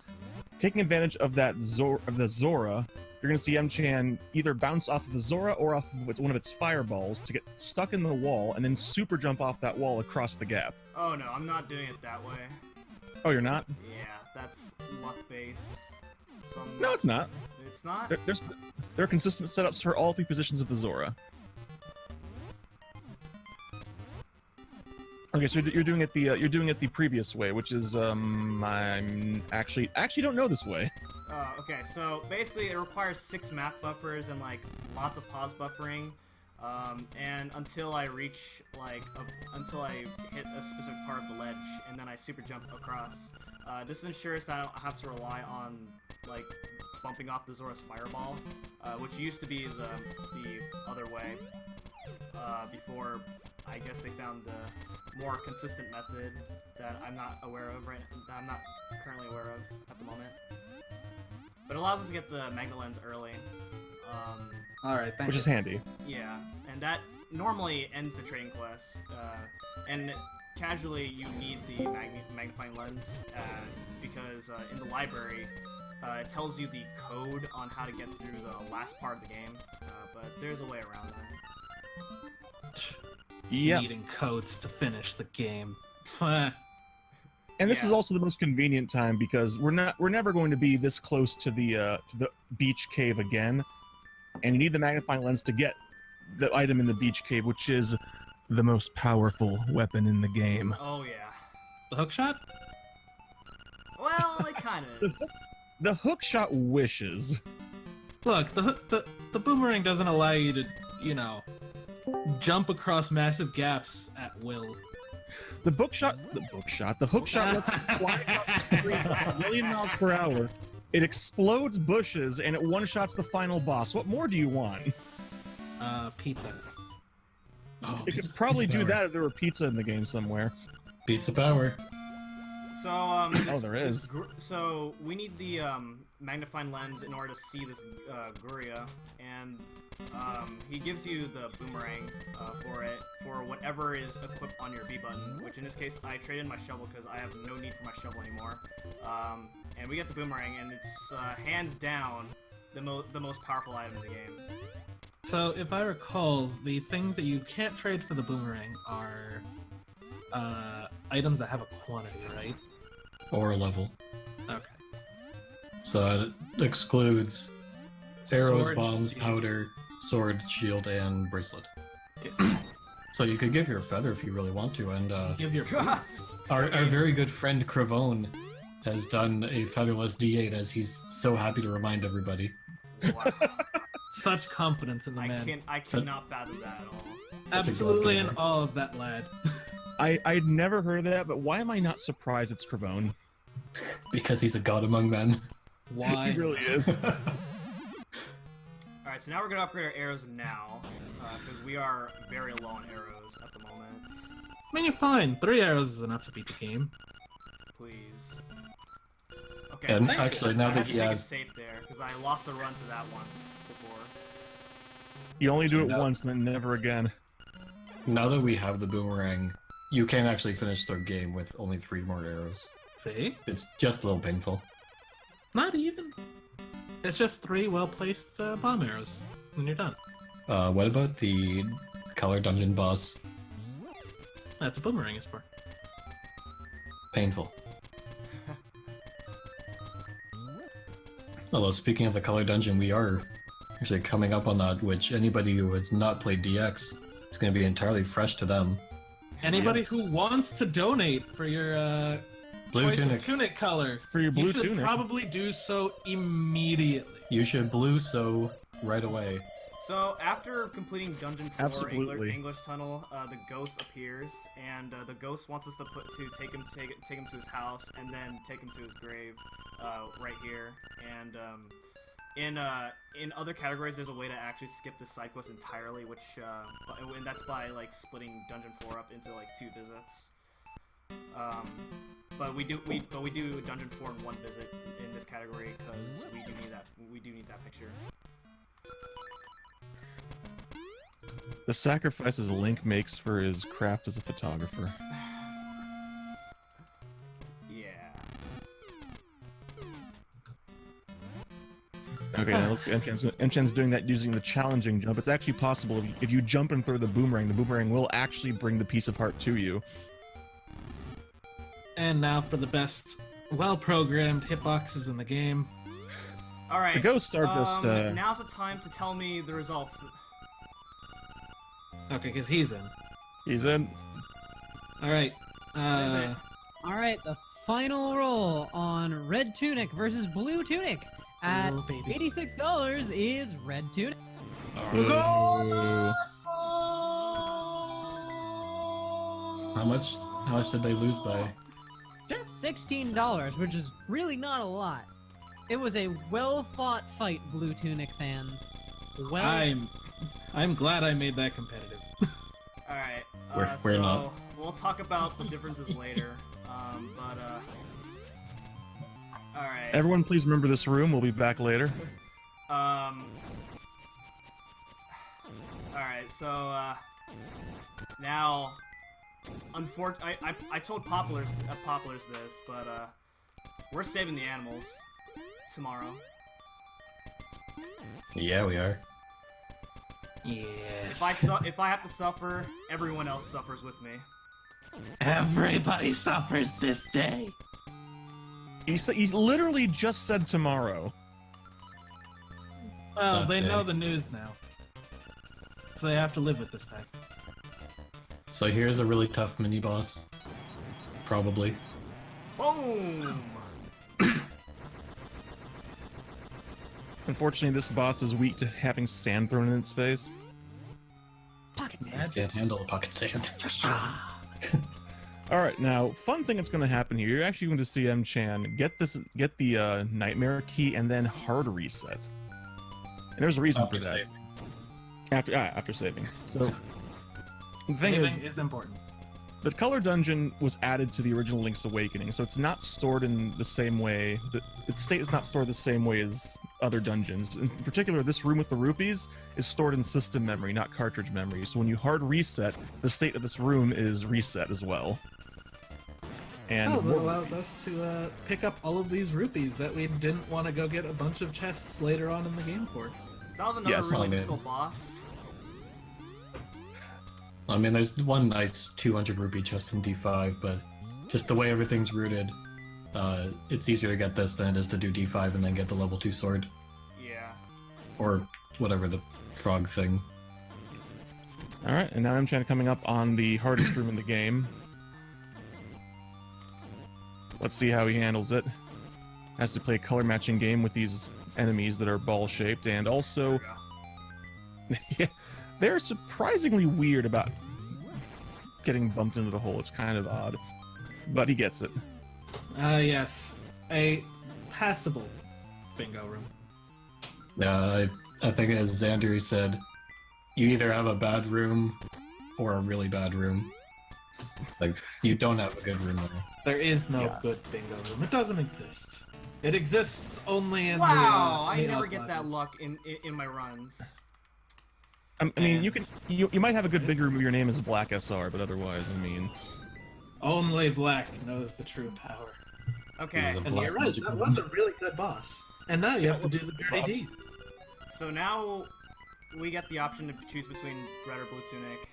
taking advantage of the Zora. You're going to see M-chan either bounce off of the Zora or off of one of its fireballs to get stuck in the wall and then super jump off that wall across the gap. Oh no, I'm not doing it that way. Oh, you're not? Yeah, that's luck base. No, it's not. It's not? There are consistent setups for all 3 positions of the Zora. Okay, so you're doing it the previous way, which is I'm actually don't know this way. Okay, so basically it requires 6 math buffers and like lots of pause buffering, and until I reach until I hit a specific part of the ledge, and then I super jump across. This ensures that I don't have to rely on like bumping off the Zora's Fireball, which used to be the other way. Before, I guess they found the more consistent method that I'm not aware of that I'm not currently aware of at the moment. But it allows us to get the Magna Lens early. Alright, thank Which you. is handy. Yeah, and that normally ends the trading quest. And casually, you need the magnifying lens because in the library, it tells you the code on how to get through the last part of the game. But there's a way around that. Yeah. Needing codes to finish the game. And this is Yeah. also the most convenient time because we're never going to be this close to the beach cave again, and you need the magnifying lens to get the item in the beach cave, which is the most powerful weapon in the game. Oh yeah. The hookshot? Well, it kind of is. The hookshot wishes. Look, the boomerang doesn't allow you to, you know, jump across massive gaps at will. The hookshot lets you fly across the screen at 1 million miles per hour. It explodes bushes and it one-shots the final boss. What more do you want? Pizza. Oh, It could probably pizza do power. that if there were pizza in the game somewhere. Pizza power. So there is. So we need the magnifying lens in order to see this Guria, and he gives you the boomerang for it for whatever is equipped on your B button. Which in this case, I traded my shovel because I have no need for my shovel anymore. And we get the boomerang, and it's hands down the most powerful item in the game. So, if I recall, the things that you can't trade for the boomerang are items that have a quantity, right? Or a level. Okay. So that excludes arrows, Sword, bombs, shield. powder, sword, shield, and bracelet. So you could give your feather if you really want to, and Give your boots. our very good friend Cravone has done a featherless D8 as he's so happy to remind everybody. Wow. Such confidence in the man. I cannot fathom that at all. Such a Absolutely in god-giver. awe of that lad. I'd never heard of that, but why am I not surprised it's Cravone? Because he's a god among men. Why? He really is. Alright, so now we're gonna upgrade our arrows now, because we are very low on arrows at the moment. I mean, you're fine. 3 arrows is enough to beat the game. Please. Okay, And I have actually, to- now I that have to he take has- it safe there, because I lost a run to that once before. You only do it No. once and then never again. Now that we have the boomerang, you can actually finish the game with only 3 more arrows. See? It's just a little painful. Not even. It's just 3 well-placed bomb arrows, and you're done. What about the color dungeon boss? That's a boomerang is for. Painful. Although, speaking of the color dungeon, we are actually coming up on that, which anybody who has not played DX, it's going to be entirely fresh to them. Anybody Yes. who wants to donate for your Blue choice tunic. of tunic color, For your blue you should tunic. probably do so immediately. You should blue so right away. So, after completing Dungeon 4 Absolutely. English Tunnel, the ghost appears, and the ghost wants us to take him to his house, and then take him to his grave, right here. And in other categories, there's a way to actually skip the side quest entirely, which and that's by like splitting Dungeon 4 up into like 2 visits. But we do Dungeon 4 in 1 visit in this category because we do need that picture. The sacrifices Link makes for his craft as a photographer. Yeah. Okay, now it looks like Enchan's doing that using the challenging jump. It's actually possible if you jump and throw the boomerang will actually bring the piece of heart to you. And now for the best, well-programmed hitboxes in the game. All right. The ghosts are just, Now's the time to tell me the results. Okay, because he's in. He's in. All right. What is it? All right, the final roll on Red Tunic versus Blue Tunic at Oh, baby. $86 is Red Tunic. Ooh. How much did they lose by? Just $16, which is really not a lot. It was a well-fought fight, Blue Tunic fans. Well, I'm glad I made that competitive. Alright, We're so not. we'll talk about the differences later. Alright. Everyone, please remember this room. We'll be back later. Alright, so, now, I told Poplars this, but, we're saving the animals tomorrow. Yeah, we are. Yes. If I have to suffer, everyone else suffers with me. Everybody suffers this day. He literally just said tomorrow. Well, they Okay. know the news now. So they have to live with this fact. So here's a really tough mini-boss. Probably. Boom! Unfortunately, this boss is weak to having sand thrown in its face. pocket sand. Magic. Can't handle the pocket sand. Alright, now, fun thing that's going to happen here, you're actually going to see M-Chan get the Nightmare Key and then hard reset. And there's a reason for After that. saving. After saving. So, the thing Saving is, is important. the Color Dungeon was added to the original Link's Awakening, so it's not stored in the same way. Its state is not stored the same way as other dungeons. In particular, this room with the rupees is stored in system memory, not cartridge memory. So when you hard reset, the state of this room is reset as well. And So that allows us to pick up all of these rupees that we didn't want to go get a bunch of chests later on in the game for. So that was another Yes, really I did. difficult boss. I mean, there's one nice 200 rupee chest in D5, but just the way everything's rooted, it's easier to get this than it is to do D5 and then get the level 2 sword. Yeah. Or whatever the frog thing. Alright, and now M-Chan coming up on the hardest room in the game. Let's see how he handles it. Has to play a color matching game with these enemies that are ball shaped, and also yeah, they're surprisingly weird about getting bumped into the hole. It's kind of odd, but he gets it. Yes. A passable bingo room. Yeah, I think as Xander said, you either have a bad room or a really bad room. Like, you don't have a good room there. There is no Yeah. good bingo room. It doesn't exist. It exists only in Wow! the, I the never get that Outliers. luck in my runs. I mean, you might have a good big room if your name is Black SR, but otherwise, I mean, Only Black knows the true power. Okay, It was a And Black you're right, magic that room. was a really good boss. And now you have to do the dirty boss. deed. so now we get the option to choose between red or blue tunic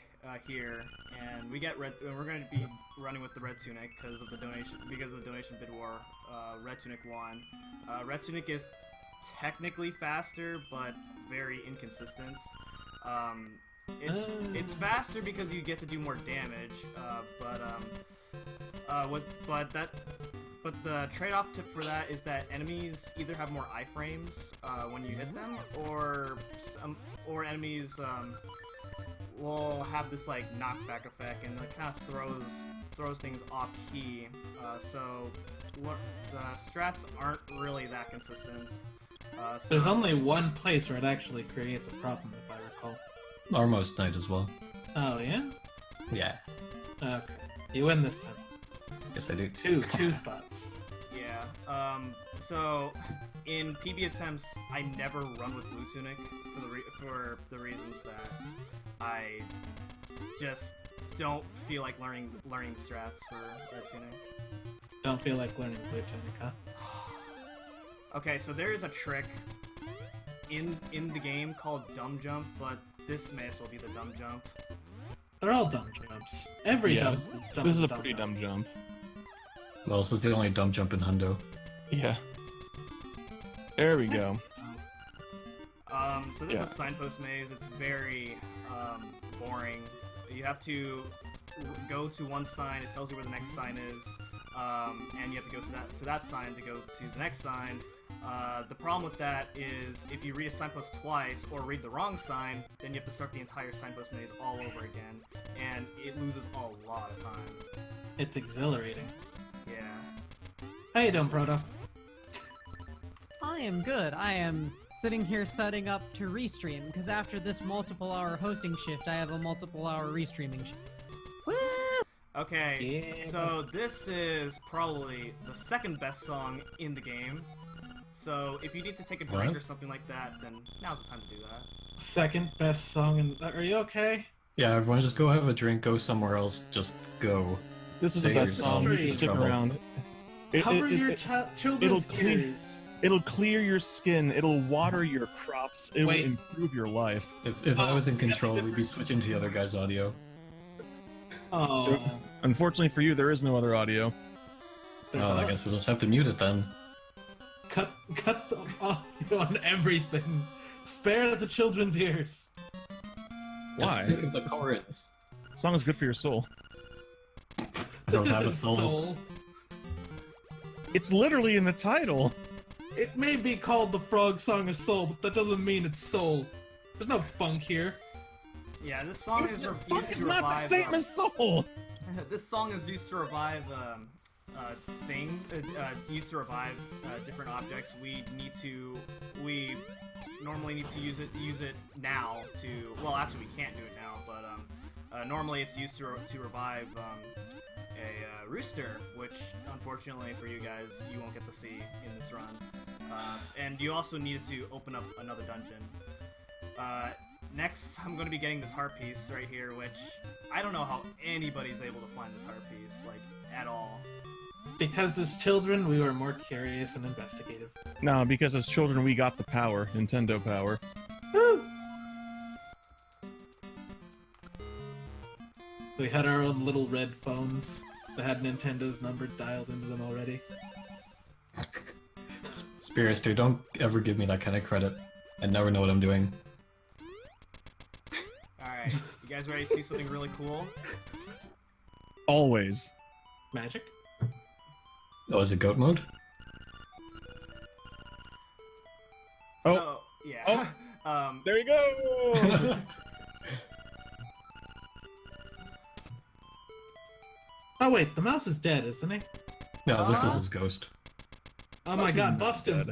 here, and we get red. We're going to be running with the red tunic because of the donation bid war. Red tunic won. Red tunic is technically faster, but very inconsistent. It's faster because you get to do more damage, but the trade-off tip for that is that enemies either have more iframes when you hit them, or enemies will have this like knockback effect, and it kind of throws things off key. So the strats aren't really that consistent. So There's only one place where it actually creates a problem, if I recall. Armos Knight as well. Oh, yeah? Yeah. Okay. You win this time. Yes, I do. Two spots. Yeah. So in PB attempts, I never run with blue tunic for the reasons that I just don't feel like learning the strats for red tunic. Don't feel like learning blue tunic, huh? Okay, so there is a trick in the game called dumb jump, but this may as well be the dumb jump. They're all dumb jumps. Every Yeah, dumb this- jump this is a dumb pretty jump. dumb jump. Well, this is the only dumb jump in Hundo. Yeah. There we go. So this Yeah. is a signpost maze. It's very boring. You have to go to one sign. It tells you where the next sign is, and you have to go to that sign to go to the next sign. The problem with that is if you read a signpost twice or read the wrong sign, then you have to start the entire signpost maze all over again, and it loses a lot of time. It's exhilarating. Yeah. How you doing, Proto? I I am good. I am sitting here setting up to restream, because after this multiple-hour hosting shift, I have a multiple-hour restreaming shift. Woo! Okay, Yeah. so this is probably the second best song in the game. So if you need to take a drink What? or something like that, then now's the time to do that. Second best song in. Are you okay? Yeah, everyone just go have a drink, go somewhere else, just go. This is the Save best yourself song. You some should stick trouble. around. It- Cover it- your it- children's clean- ears. It'll clear your skin. It'll water your crops. It Wait. will improve your life. If I was in control, we'd be switching to the other guy's audio. Oh, Unfortunately for you, there is no other audio. there's I us. guess we'll just have to mute it then. Cut the audio on everything. Spare the children's ears. Why? Just think of the chords. The song is good for your soul. I This don't have a isn't soul. soul. It's literally in the title. It may be called the Frog Song of Soul, but that doesn't mean it's soul. There's no funk here. Yeah, this song is Funk used is to not the revive. same as soul. This song is used to revive used to revive different objects. We normally need to use it now to. Well, actually, we can't do it now, but normally it's used to revive a rooster, which unfortunately for you guys, you won't get to see in this run. And you also needed to open up another dungeon. Next, I'm going to be getting this harp piece right here, which I don't know how anybody's able to find this harp piece, like, at all. Because as children, we were more curious and investigative. No, because as children we got the power, Nintendo power. Woo! We had our own little red phones that had Nintendo's number dialed into them already. Spirister, don't ever give me that kind of credit. I never know what I'm doing. Alright, you guys ready to see something really cool? Always. Magic? Oh, is it goat mode? Oh. So, yeah. There you go! Oh wait, the mouse is dead, isn't he? No, this is his ghost. Oh my god, bust him!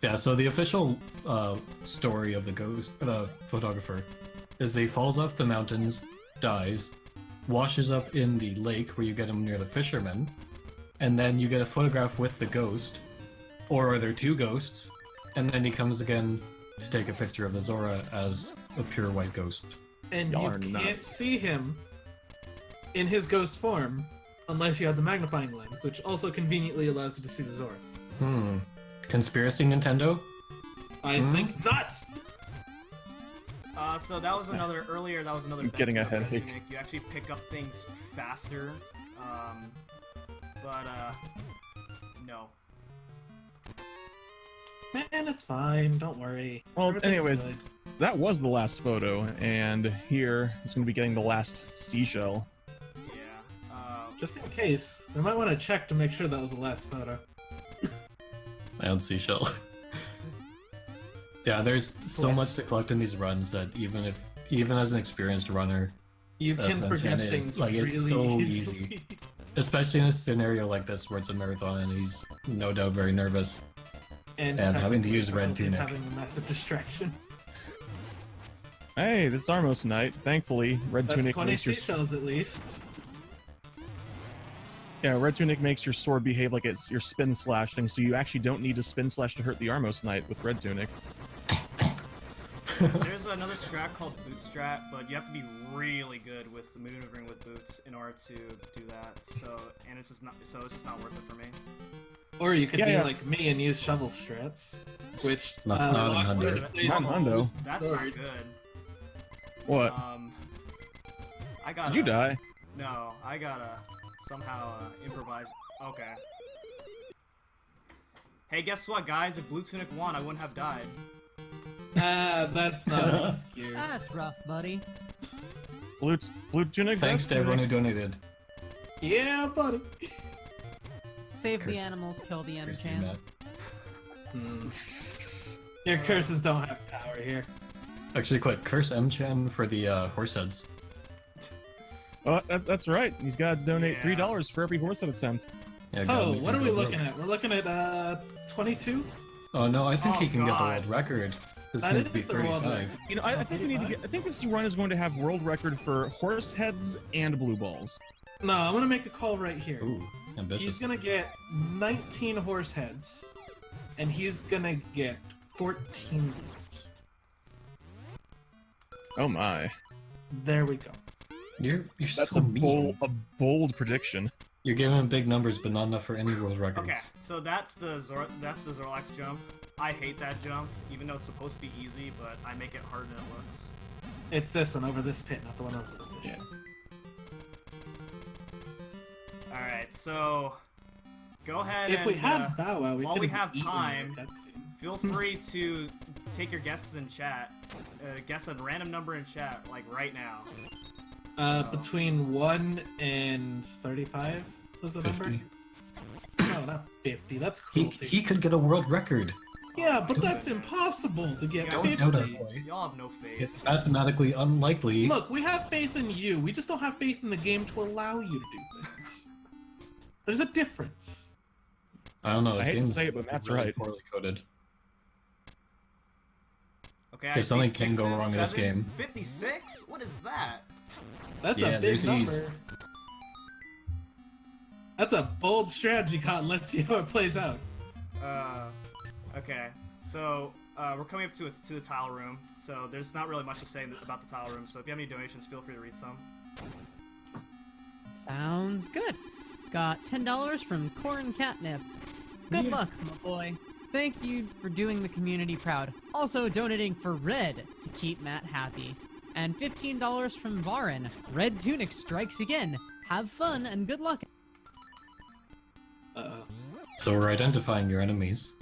Yeah, so the official story of the ghost, the photographer, is that he falls off the mountains, dies, washes up in the lake where you get him near the fishermen, and then you get a photograph with the ghost, or are there two ghosts, and then he comes again to take a picture of the Zora as a pure white ghost. And Y'all you are can't nuts. see him in his ghost form unless you have the magnifying lens, which also conveniently allows you to see the Zora. Conspiracy Nintendo? I think not! So that was another, earlier that was another I'm getting a benefit of Red headache. Tunic. You actually pick up things faster, no. Man, it's fine, don't worry. Well, Everything's anyways, good. that was the last photo, and here is going to be getting the last seashell. Yeah, Just in case, we might want to check to make sure that was the last photo. I own seashell. Yeah, there's so Let's- much to collect in these runs that even as an experienced runner, You can Ascension forget is, things like, really it's so easily. easy. especially in a scenario like this where it's a marathon and he's no doubt very nervous. And having to use Red technically Tunic. having a massive distraction. Hey, it's Armos night. Thankfully, Red That's Tunic 20 makes your seashells at least. Red Tunic makes your sword behave like it's your spin slashing, so you actually don't need to spin slash to hurt the Armos Knight with Red Tunic. there's another strat called boot strat, but you have to be really good with the maneuvering with boots in order to do that. So, and it's just not worth it for me. Or you could Yeah, be yeah. like me and use shovel strats, which Not in lock Hundo. into place Not in Hundo. That's sword. not good. What? I got. Did you die? No, I gotta somehow improvise. Okay. Hey, guess what, guys? If Blue Tunic won, I wouldn't have died. That's not an excuse. That's rough, buddy. Blue Tunic? Thanks to everyone who donated. Yeah, buddy. Save the Curse. animals, kill the Curse you, M-Chan. Matt. Your curses don't have power here. Actually, quick, curse M-Chan for the horse heads. Oh, that's right. He's got to donate Yeah. $3 for every horse head attempt. Yeah, So, gotta what are make we it go looking broke. at? We're looking at 22. Oh no, I think Oh, he can get the God. world record. This That is going to be is the world 35. record. You know, I think we need to get. I think this run is going to have world record for horse heads and blue balls. No, I'm gonna make a call right here. Ooh, ambitious. He's gonna get 19 horse heads, and he's gonna get 14 balls. Oh my, You're that's so a mean. bold prediction. You're giving him big numbers, but not enough for any world records. Okay, so that's the Zorlax jump. I hate that jump, even though it's supposed to be easy, but I make it harder than it looks. It's this one over this pit, not the one over the pit. Yeah. Alright, so go ahead If and we had Bow Wow, we while could we have time, cutscene. feel free to take your guesses in chat. Guess a random number in chat, like right now. Between 1 and 35 was the 50. number? No, not 50. That's cruelty. He could get a world record. Yeah, Oh but my that's goodness. impossible to get Don't 50. doubt it, boy. Y'all have no faith. It's mathematically unlikely. Look, we have faith in you. We just don't have faith in the game to allow you to do things. There's a difference. I don't know. I This hate to game's say it, but Matt's really right. poorly coded. Okay, I There's see something can go sixes, wrong in this sevens, game. 56? What is that? That's Yeah, a big there's number. ease. That's a bold strategy, Cotton. Let's see how it plays out. Okay. So, we're coming up to the tile room, so there's not really much to say about the tile room, so if you have any donations, feel free to read some. Sounds good. Got $10 from Corn Catnip. Good luck, my boy. Thank you for doing the community proud. Also donating for Red to keep Matt happy. And $15 from Varin. Red Tunic strikes again. Have fun and good luck. Uh-oh. So we're identifying your enemies.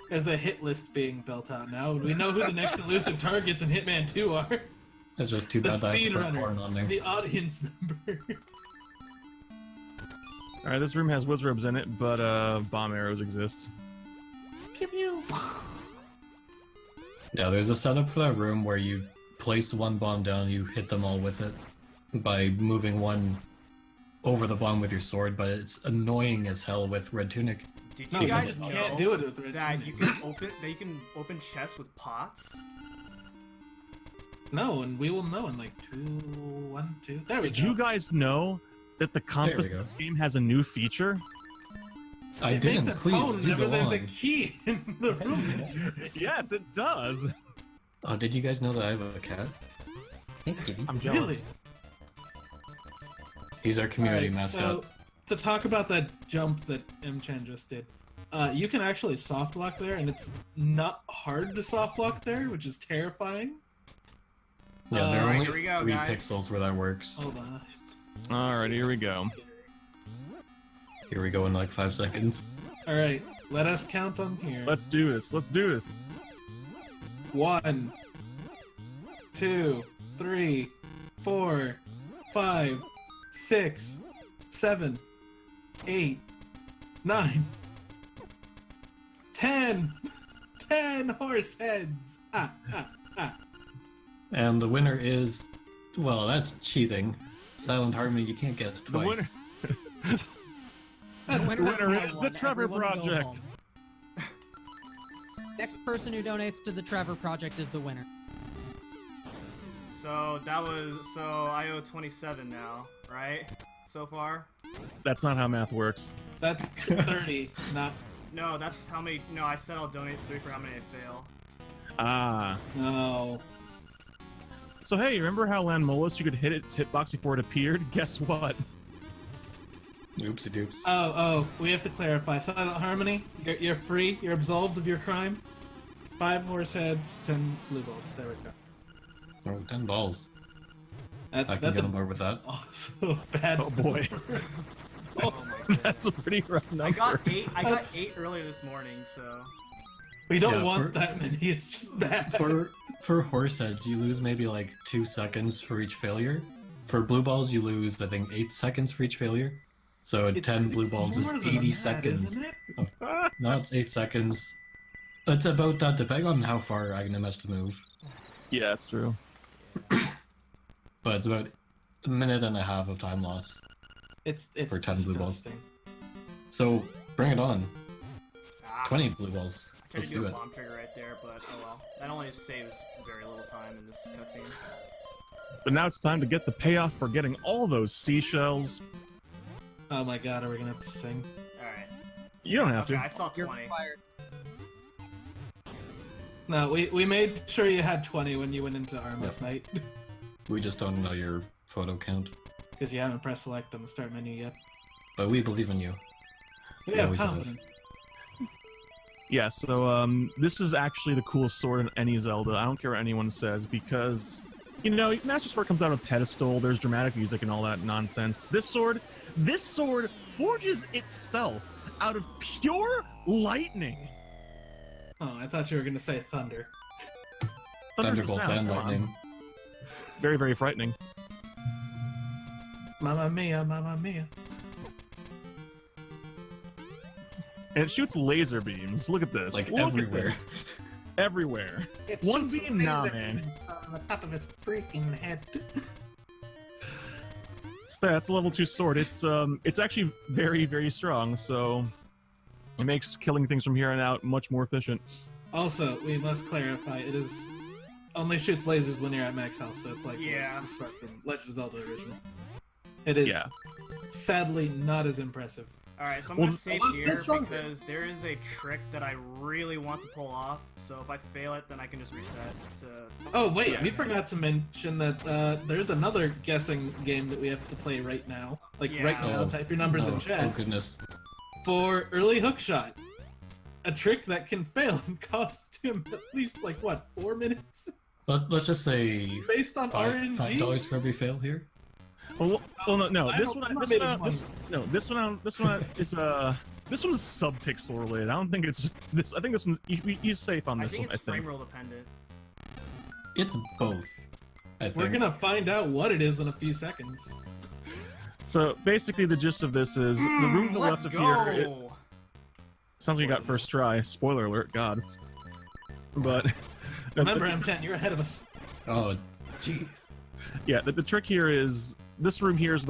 There's a hit list being built out now. We know who the next elusive targets in Hitman 2 are. It's just too The bad that I have to put corn on there. speedrunner, the audience member. All right, this room has wizrobes in it, but bomb arrows exist. Pew pew. Yeah, there's a setup for that room where you place one bomb down, you hit them all with it by moving one over the bomb with your sword, but it's annoying as hell with Red Tunic. Did No, you you guys just know can't do it with Red that Tunic. you can open chests with pots? No, and we will know in like 2, 1, 2. There we Did go. you guys know that the compass in go. this game has a new feature? I It didn't. makes a Please tone do whenever go there's a on. key in the room. Yes, it does. Oh, did you guys know that I have a cat? I'm jealous. Really? He's our community Alright, mascot. So, to talk about that jump that M-Chan just did, you can actually soft lock there, and it's not hard to soft lock there, which is terrifying. Yeah, there are Alright, only here we go, 3 guys. pixels where that works. Hold on. All right, here we go. Here we go in like 5 seconds. Alright, let us count on here. Let's do this. Let's do this. 1, 2, 3, 4, 5, 6, 7, 8, 9, 10. 10 horse heads. Ah, ah, ah. And the winner is, well, that's cheating. Silent Harmony, you can't guess The twice. winner. That's The winner have is one. the Trevor Everyone go Project. home. Next person who donates to the Trevor Project is the winner. So I owe 27 now, right? So far? That's not how math works. That's 30, not. No, that's how many. No, I said I'll donate 3 for how many I fail. Ah. No. So hey, remember how Landmolus you could hit its hitbox before it appeared? Guess what? Oopsie doops. Oh, we have to clarify. Silent Harmony, you're free. You're absolved of your crime. 5 horse heads, 10 blue balls. There we go. Oh, 10 balls. I That's can get a on board with that. also bad. Oh boy. Oh, That's a pretty rough number. I got 8. I got That's- 8 earlier this morning, so. we don't Yeah, want for- that many. It's just bad. For horse heads, you lose maybe like 2 seconds for each failure. For blue balls, you lose, I think, 8 seconds for each failure. So 10 blue balls is more than 80 that, seconds. isn't it? No, it's 8 seconds. It's about that, depending on how far Agnem has to move. Yeah, that's true. But it's about a minute and a half of time loss. It's For 10 blue balls. disgusting. So bring it on. Ah, 20 blue balls. I tried Let's to do do a it. bomb trigger right there, but oh well. That only saves very little time in this cutscene. But now it's time to get the payoff for getting all those seashells. Oh my god, are we gonna have to sing? Alright. You don't have Okay, to. I saw You're 20. fired. No, we made sure you had 20 when you went into Armos Night. We just don't know your photo count. Because you haven't pressed select on the start menu yet. But we believe in you. We have always have. confidence. Yeah, so this is actually the coolest sword in any Zelda. I don't care what anyone says, because, you know, Master Sword comes out of a pedestal, there's dramatic music and all that nonsense. This sword forges itself out of pure lightning. Oh, I thought you were gonna say thunder. Thunder's the Thunderbolts sound, and come on. lightning. Very, very frightening. Mamma mia, mamma mia. And it shoots laser beams. Look at this. Like Look at everywhere. this. Everywhere. It One shoots beam? a Nah, laser man. on the top of its freaking head. So that's a level 2 sword. It's actually very, very strong, so it makes killing things from here on out much more efficient. Also, we must clarify, it is only shoots lasers when you're at max health, so it's like Yeah. the sword from Legend of Zelda original. It is Yeah. sadly not as impressive. Alright, so I'm Well, gonna save unless here they're stronger. because there is a trick that I really want to pull off, so if I fail it, then I can just reset to... Oh wait, Yeah. we forgot to mention that there's another guessing game that we have to play right now. Like right Yeah. now, Oh. type your numbers in Oh chat goodness. for early hookshot. A trick that can fail and cost him at least like what, 4 minutes? Let's just say Based on $5 RNG? for every fail here. Well, no. I This don't- one, I'm not this making one, money. this one is this one's sub-pixel related. I don't think it's this. I think this one's he's safe on I this think one. it's frame rule dependent. It's both. I think. We're gonna find out what it is in a few seconds. So basically, the gist of this is the room to the Let's left of go! here. It sounds like you got first try. Spoiler alert, God. But Remember, M10, you're ahead of us. Oh, jeez. yeah, the trick here is this room here is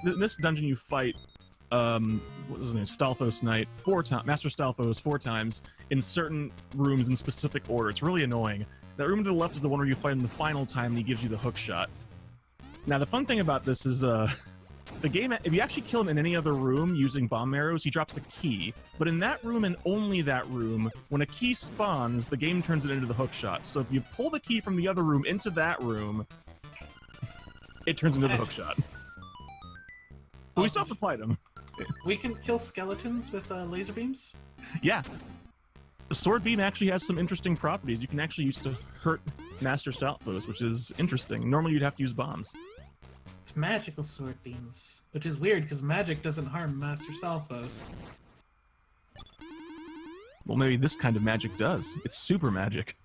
in this dungeon you fight what was his name, Stalfos Knight 4 times, Master Stalfos 4 times in certain rooms in specific order. It's really annoying. That room to the left is the one where you fight him the final time and he gives you the hook shot. Now the fun thing about this is the game, if you actually kill him in any other room using bomb arrows, he drops a key. But in that room and only that room, when a key spawns, the game turns it into the hook shot. So if you pull the key from the other room into that room, it turns into the hook shot. But we still have to fight him. We can kill skeletons with laser beams? Yeah. The sword beam actually has some interesting properties. You can actually use to hurt Master Stalfos, which is interesting. Normally you'd have to use bombs. It's magical sword beams. Which is weird, because magic doesn't harm Master Stalfos. Well, maybe this kind of magic does. It's super magic.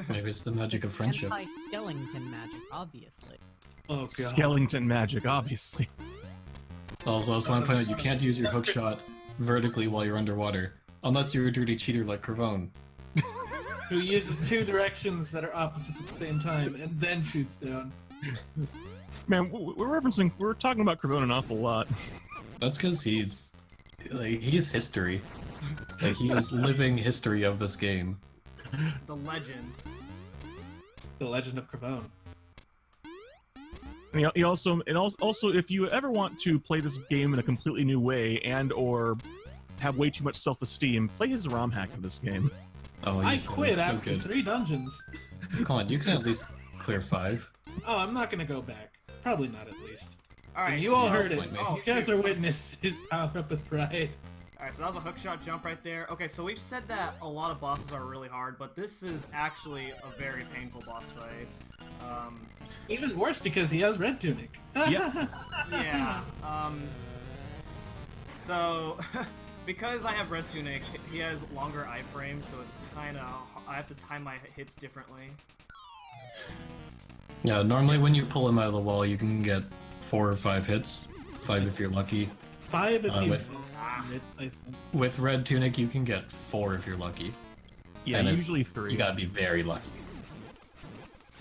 Maybe it's the magic of friendship. Anti-skeleton magic, obviously. Oh god. Skeleton magic, obviously. Also, I just want to point out you can't use your hook shot vertically while you're underwater, unless you're a dirty cheater like Cravone. Who uses 2 directions that are opposite at the same time, and then shoots down. Man, we're talking about Cravone an awful lot. That's because he's history. Like he is living history of this game. The legend. The Legend of Cravone. And he also, if you ever want to play this game in a completely new way and or have way too much self-esteem, play his ROM hack of this game. Oh, I you- quit that's so after good. 3 dungeons. Come on, you can at least clear 5. Oh, I'm not gonna go back. Probably not at least. Alright. And you all yeah, heard it. point me. Oh, You guys shoot. are witness his power up with pride. Alright, so that was a hookshot jump right there. Okay, so we've said that a lot of bosses are really hard, but this is actually a very painful boss fight. Even worse because he has red tunic. Yeah. Yeah, so, because I have red tunic, he has longer iframes, so it's kinda, I have to time my hits differently. Yeah, normally when you pull him out of the wall, you can get 4 or 5 hits. 5 if you're lucky. 5 if you with- I think. With red tunic, you can get 4 if you're lucky. Yeah, And it's- usually 3. You gotta be very lucky.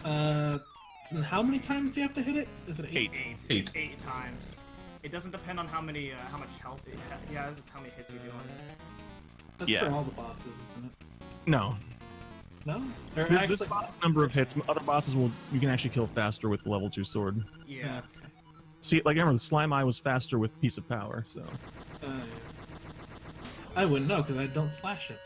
And how many times do you have to hit it? Is it 8? 8. 8. 8 times. It doesn't depend on how much health he has. It's how many hits you do on it. That's Yeah. for all the bosses, isn't it? No. No? Or This actually, boss number of hits, other bosses you can actually kill faster with the level 2 sword. Yeah. okay. See, like remember, the Slime Eye was faster with Piece of Power, so. Yeah. I wouldn't know because I don't slash it.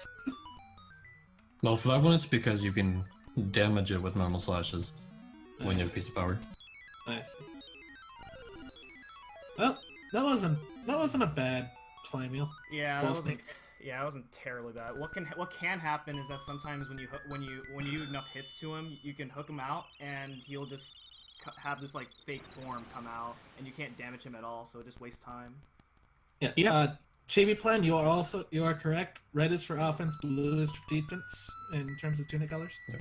Well, for that one, it's because you can damage it with normal slashes when you have a Nice. piece of power. I see. Well, that wasn't a bad slime meal. Yeah, Ball that wasn't. snakes. Yeah, that wasn't terribly bad. What can happen is that sometimes when you do enough hits to him, you can hook him out, and he'll just have this like fake form come out, and you can't damage him at all, so it just wastes time. Yeah. Yeah. Chibi Plan, you are correct. Red is for offense, blue is for defense in terms of tunic colors. Yeah.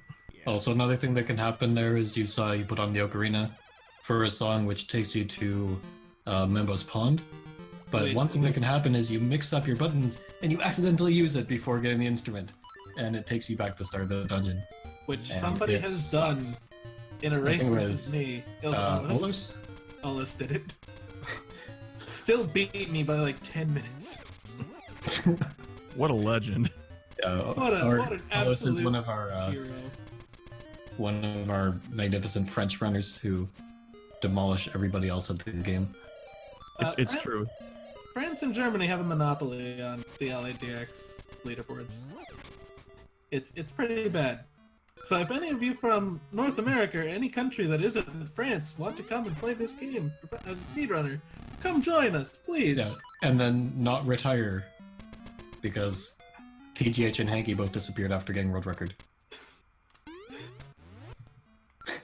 Also, another thing that can happen there is you put on the ocarina for a song which takes you to Membo's Pond. But Wait, one thing that can happen is you mix up your buttons and you accidentally use it before getting the instrument, and it takes you back to start the dungeon. Which And somebody it has sucks. done in a race think it versus was, me. It was Olus? Olus did it. Still beat me by like 10 minutes. What a legend. What an Olus is absolute one of our hero. magnificent French runners who demolish everybody else at the game. It's France- true. France and Germany have a monopoly on the LADX leaderboards. It's pretty bad. So if any of you from North America or any country that isn't France want to come and play this game as a speedrunner, come join us, please. Yeah, and then not retire because TGH and Hanky both disappeared after getting world record.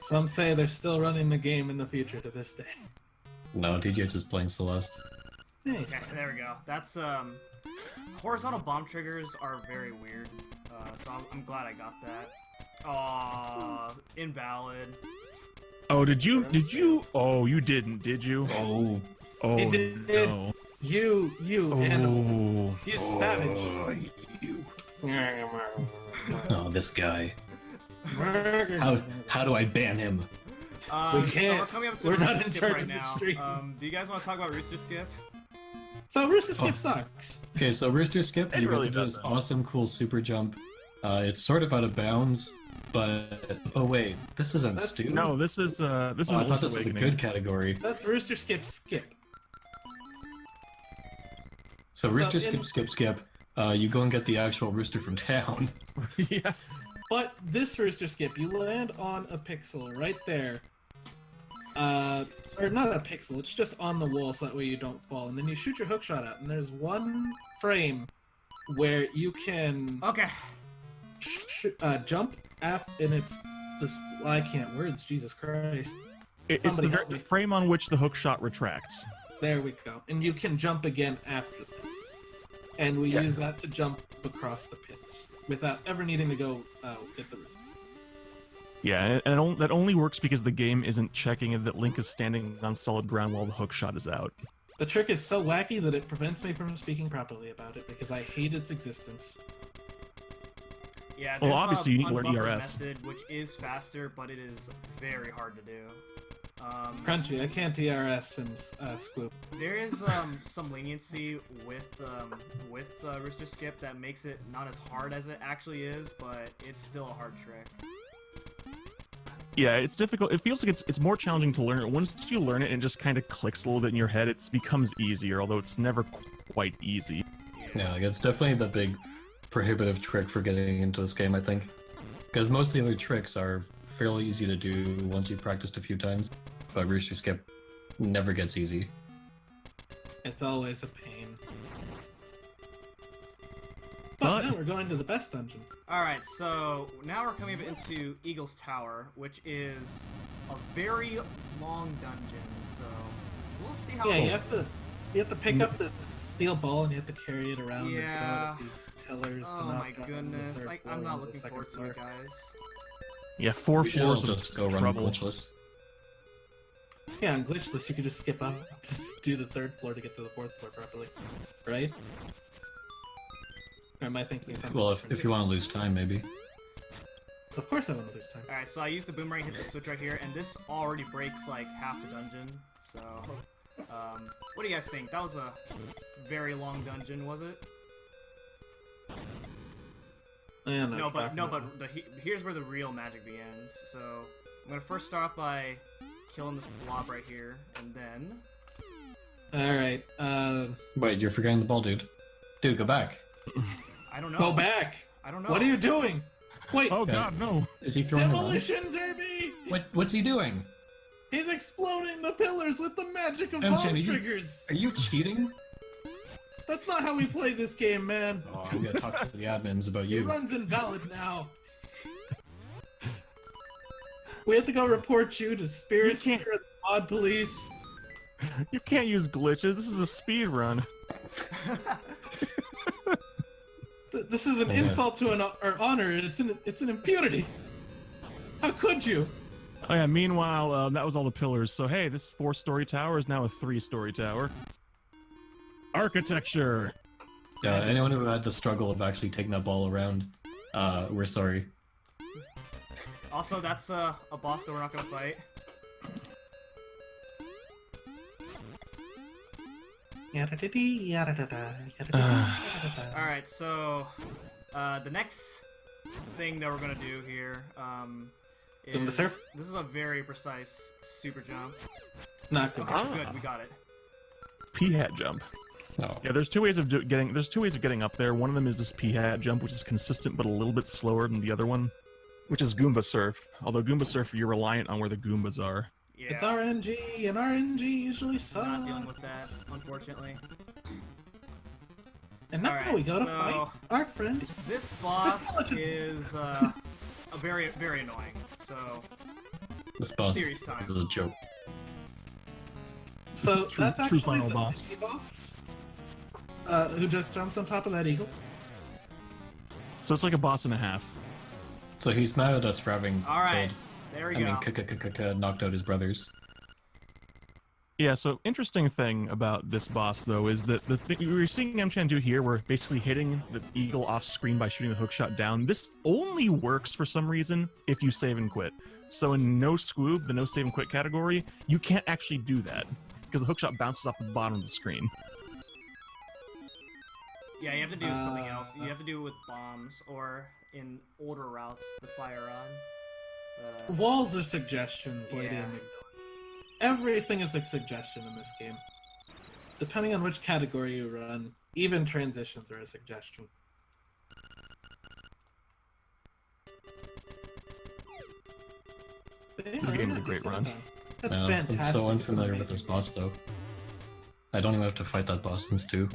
Some say they're still running the game in the future to this day. No, TGH is playing Celeste. Nice. Okay, there we go. That's horizontal bomb triggers are very weird. So I'm glad I got that. Aw, invalid. Oh, did you? Oh, you didn't, did you? Oh, Oh, He did. no. You animal. Oh. You savage. oh, this guy. How do I ban him? We So can't. we're coming up to We're not Rooster in Skip charge right of the now. stream. Do you guys want to talk about Rooster Skip? So Rooster Skip sucks. Okay, so Rooster Skip, It you really get this doesn't. awesome, cool super jump. It's sort of out of bounds, but oh wait, this isn't That's- Stu. No, this is I Link's thought this was a Awakening. good category. That's Rooster Skip skip. So So Rooster in- Skip. You go and get the actual rooster from town. Yeah. But this Rooster Skip, you land on a pixel right there. Or not a pixel, it's just on the wall so that way you don't fall. And then you shoot your hook shot out, and there's one frame where you can Okay. jump and it's just, well, I can't words, Jesus Christ. It's Somebody the help me. frame on which the hook shot retracts. There we go. And you can jump again after that. And we use that to jump across the pits without ever needing to go get the rooster. Yeah, and that only works because the game isn't checking that Link is standing on solid ground while the hook shot is out. The trick is so wacky that it prevents me from speaking properly about it because I hate its existence. Yeah. Well, there's obviously a you need to learn unbuffered ERS. method, which is faster, but it is very hard to do. Crunchy, I can't DRS and Squoop. There is some leniency with Rooster Skip that makes it not as hard as it actually is, but it's still a hard trick. Yeah, it's difficult. It feels like it's more challenging to learn. Once you learn it and just kind of clicks a little bit in your head, it becomes easier, although it's never quite easy. Yeah, like, it's definitely the big prohibitive trick for getting into this game, I think. Because most of the other tricks are fairly easy to do once you've practiced a few times, but Rooster Skip never gets easy. It's always a pain. But now we're going to the best dungeon. Alright, so now we're coming up into Eagle's Tower, which is a very long dungeon, so we'll see how Yeah, it you goes. have to pick up the steel ball and you have to carry it around and Yeah. put out these pillars to Oh knock my down the goodness, third floor I'm not into the looking second forward to floor. it, guys. Yeah, 4 We should all floors of just go run trouble. glitchless. Yeah, on glitchless you could just skip up, do the third floor to get to the fourth floor properly, right? Or am I thinking something? Well, different? if you want to lose time, maybe. Of course I want to lose time. Alright, so I used the boomerang, hit the switch right here, and this already breaks like half the dungeon, so What do you guys think? That was a very long dungeon, was it? Yeah, No, but here's where the real magic begins. So I'm gonna first start off by killing this blob right here, and then. All right. Wait, you're forgetting the ball, dude. Dude, go back. I don't know. Go back. I don't know. What are you doing? Wait. Oh God, no! Is he throwing the ball? Demolition Derby! What's he doing? He's exploding the pillars with the magic of I'm bomb saying, triggers. Are you cheating? That's not how we play this game, man. Oh, I'm gonna talk to the admins about It you. runs invalid now. We have to go report you to Spirit You can't- or the Mod Police. You can't use glitches. This is a speed run. This is an Oh, yeah. insult to our honor. It's an impunity. How could you? Oh yeah. Meanwhile, that was all the pillars. So hey, this 4-story tower is now a 3-story tower. Architecture. Yeah, anyone who had the struggle of actually taking that ball around, we're sorry. Also, that's a boss that we're not gonna fight. Alright, so the next thing that we're gonna do here Goomba is surf? this is a very precise super jump. Not good. Good, we got it. P-hat jump. No. Yeah, there's two ways of getting up there. One of them is this P-hat jump, which is consistent but a little bit slower than the other one, which is Goomba surf. Although Goomba surf, you're reliant on where the Goombas are. Yeah, It's RNG, and RNG usually sucks. not dealing with that, unfortunately. And now Alright, we go to so- fight our friend. This boss skeleton. is very, very annoying. So This boss Serious time. is a joke. So True- that's true actually final the boss. mini boss, who just jumped on top of that eagle. So it's like a boss and a half. So he's mad at us for having alright, killed, there we I go. mean, knocked out his brothers. Yeah, so interesting thing about this boss, though, is that the thing we're seeing M-Chan do here, we're basically hitting the eagle off screen by shooting the hookshot down. This only works for some reason if you save and quit. So in No Squoob, the no save and quit category, you can't actually do that because the hookshot bounces off the bottom of the screen. Yeah, you have to do something else. You have to do it with bombs, or in older routes, the fire rod. Walls are suggestions, Lady Yeah. and McMillan. Everything is a suggestion in this game. Depending on which category you run, even transitions are a suggestion. This game's a great run. That's No, fantastic. I'm so It's unfamiliar with this amazing. boss, though. I don't even have to fight that boss since 2.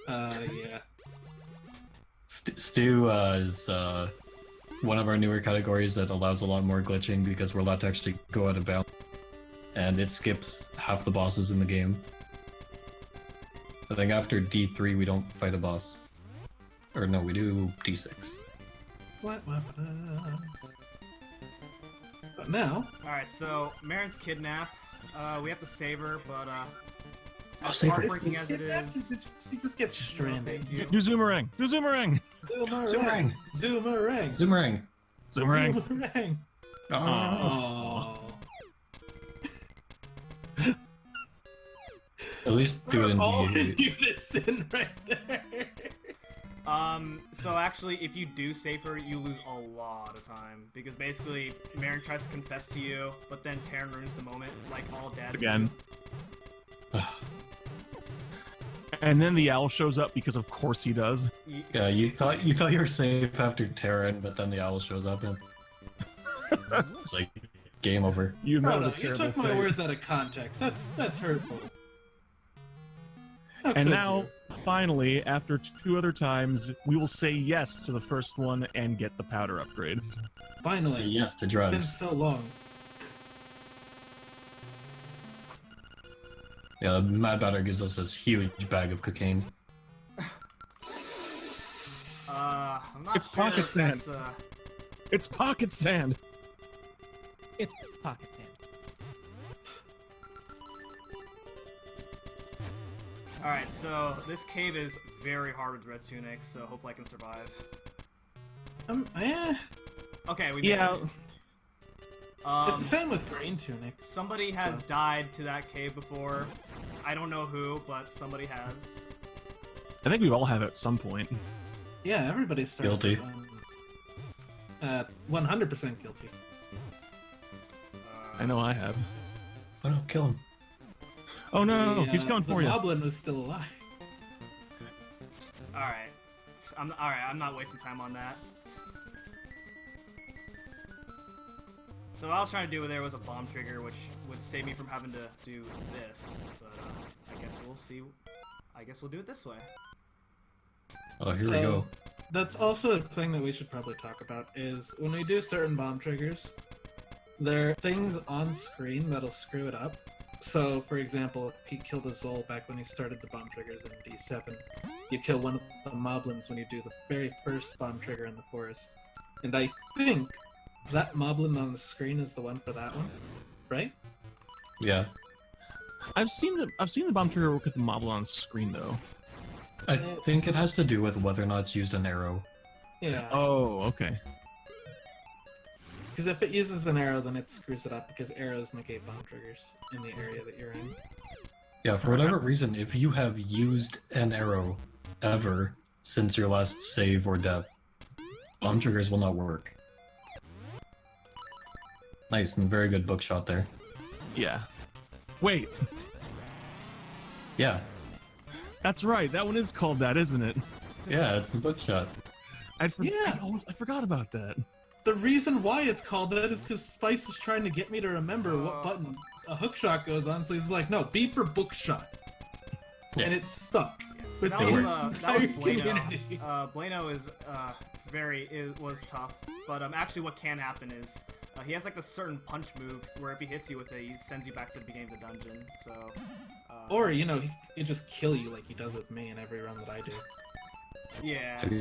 Yeah. Stew is one of our newer categories that allows a lot more glitching because we're allowed to actually go out of bounds. And it skips half the bosses in the game. I think after D3 we don't fight a boss. Or no, we do D6. What? But now, Alright, so Marin's kidnapped. We have to save her, but as save her. heartbreaking as it is. you just get stranded. Thank you. Do Zoomerang! Do Zoomerang! Zoomerang! Zoomerang! Zoomerang! Zoomerang! Zoomerang! Oh. Oh. At least do it in All in D8. unison right there. So actually, if you do save her, you lose a lot of time. Because basically, Marin tries to confess to you, but then Terran ruins the moment, like all dads Again. do. And then the owl shows up because of course he does. Yeah, you thought you were safe after Terran, but then the owl shows up and it's like game over. You know No, the you terrible took my fate. words out of context. That's hurtful. How And could now, you? finally, after 2 other times, we will say yes to the first one and get the powder upgrade. Say Finally, yes to it's been drugs. so long. Yeah, Mad Batter gives us this huge bag of cocaine. I'm not It's sure pocket if that's, sand. It's pocket sand! It's pocket sand. Alright, so this cave is very hard with Red Tunic, so hopefully I can survive. Eh. Okay, we made Yeah. it. It's the same with Green Tunic. Somebody has died to that cave before. I don't know who, but somebody has. I think we all have at some point. Yeah, everybody's started. Guilty. 100% guilty. I know I have. Oh no, kill him. Oh no, The, he's coming for you. The Moblin was still alive. Alright. I'm not wasting time on that. So what I was trying to do there was a bomb trigger, which would save me from having to do this. But I guess we'll see. I guess we'll do it this way. Oh, here we go. That's also a thing that we should probably talk about, is when we do certain bomb triggers, there are things on screen that'll screw it up. So, for example, Pete killed a Zol back when he started the bomb triggers in D7. You kill one of the Moblins when you do the very first bomb trigger in the forest. And I think that Moblin on the screen is the one for that one, right? Yeah. I've seen the bomb trigger work with the Moblin on screen though. I think it has to do with whether or not it's used an arrow. Yeah. Oh, okay. Because if it uses an arrow, then it screws it up, because arrows negate bomb triggers in the area that you're in. Yeah, for whatever reason, if you have used an arrow ever since your last save or death, bomb triggers will not work. Nice and very good book shot there. Yeah. Wait, Yeah, that's right. That one is called that, isn't it? yeah, it's the book shot. I Yeah. forgot about that. The reason why it's called that is because Spice is trying to get me to remember what button a hook shot goes on, so he's like, no, B for book shot. Yeah. And it's stuck. So With that the was entire Blano. community. Blano was tough, but actually what can happen is he has like a certain punch move where if he hits you with it, he sends you back to the beginning of the dungeon. So. Or, you know, he just kill you like he does with me in every run that I do. Yeah. Have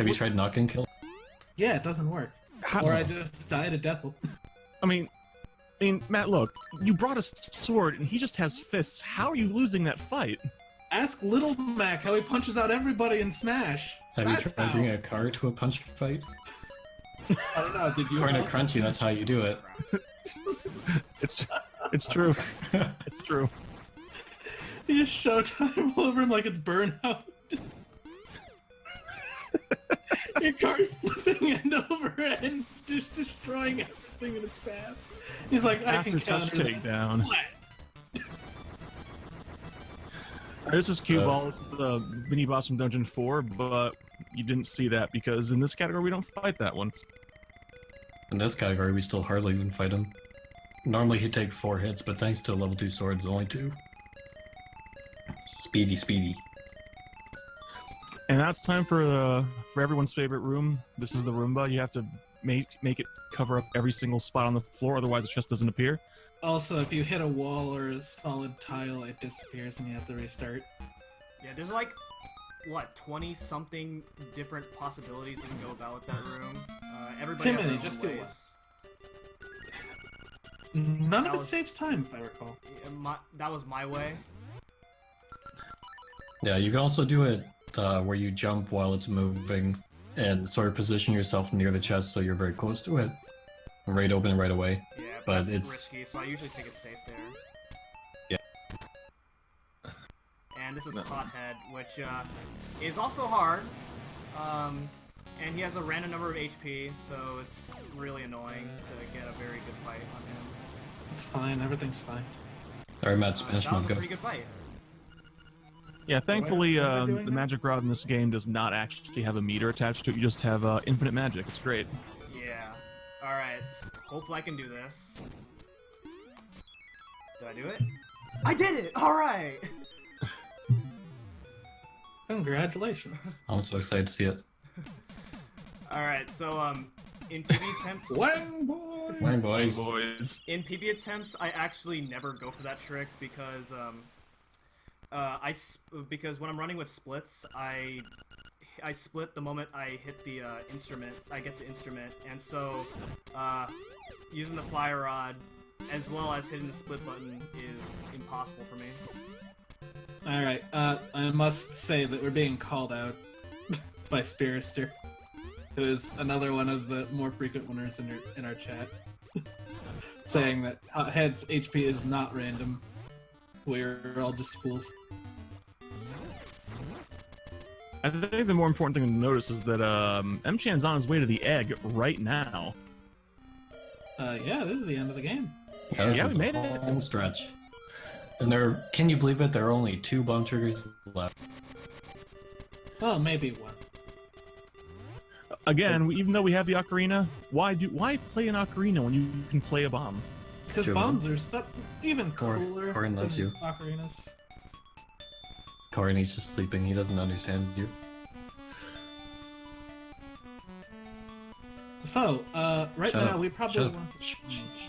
you tried knock and kill? Yeah, it doesn't work. How- Or I just die to death. I mean, Matt, look, you brought a sword and he just has fists. How are you losing that fight? Ask Little Mac how he punches out everybody in Smash. Have you That's tried how. bringing a car to a punch fight? I don't know, did you? According to Crunchy, that's how you do it. It's true. It's true. You just Showtime all over him like it's Burnout. Your car's flipping end over end, just destroying everything in its path. He's like, I After can touch counter that. takedown. Flat. This is Cue Ball. This is the mini boss from Dungeon 4, but you didn't see that because in this category we don't fight that one. In this category, we still hardly even fight him. Normally he'd take 4 hits, but thanks to level 2 swords, only 2. Speedy. And now it's time for everyone's favorite room. This is the Roomba. You have to make it cover up every single spot on the floor, otherwise the chest doesn't appear. Also, if you hit a wall or a solid tile, it disappears and you have to restart. Yeah, there's like, what, 20-something different possibilities you can go about with that room. Everybody Too has many, their just own do ways. None That of it was- saves time, if I recall. That was my way. Yeah, you can also do it where you jump while it's moving and sort of position yourself near the chest so you're very close to it. Right open right away. Yeah, But that's it's- risky, so I usually take it safe there. Yeah. And this is Tothead, which is also hard. And he has a random number of HP, so it's really annoying to get a very good fight on him. It's fine, everything's fine. Alright, Matt, Spanish That was mode, a go. pretty good fight. Yeah, thankfully, What am I doing the now? magic rod in this game does not actually have a meter attached to it. You just have infinite magic. It's great. Yeah. Alright, hopefully I can do this. Did I do it? I did it! Alright! Congratulations. I'm so excited to see it. Alright, so, in PB attempts... Wang boy! Wang boys. Boys. In PB attempts, I actually never go for that trick because, because when I'm running with splits, I split the moment I hit the instrument. I get the instrument, and so using the fire rod as well as hitting the split button is impossible for me. Alright, I must say that we're being called out by Spirister, who is another one of the more frequent winners in our chat. saying that Head's HP is not random. We're all just fools. I think the more important thing to notice is that M-Chan's on his way to the egg right now. Yeah, this is the end of the game. Yeah, we made it. Home stretch. And can you believe it? There are only 2 bomb triggers left. Well, maybe one. Again, even though we have the ocarina, why play an ocarina when you can play a bomb? Because Sure. bombs are even Corin cooler loves than you. ocarinas. Corey's just sleeping. He doesn't understand you. So, right Shut now up. we probably Shut up. want... Shh, shh, shh.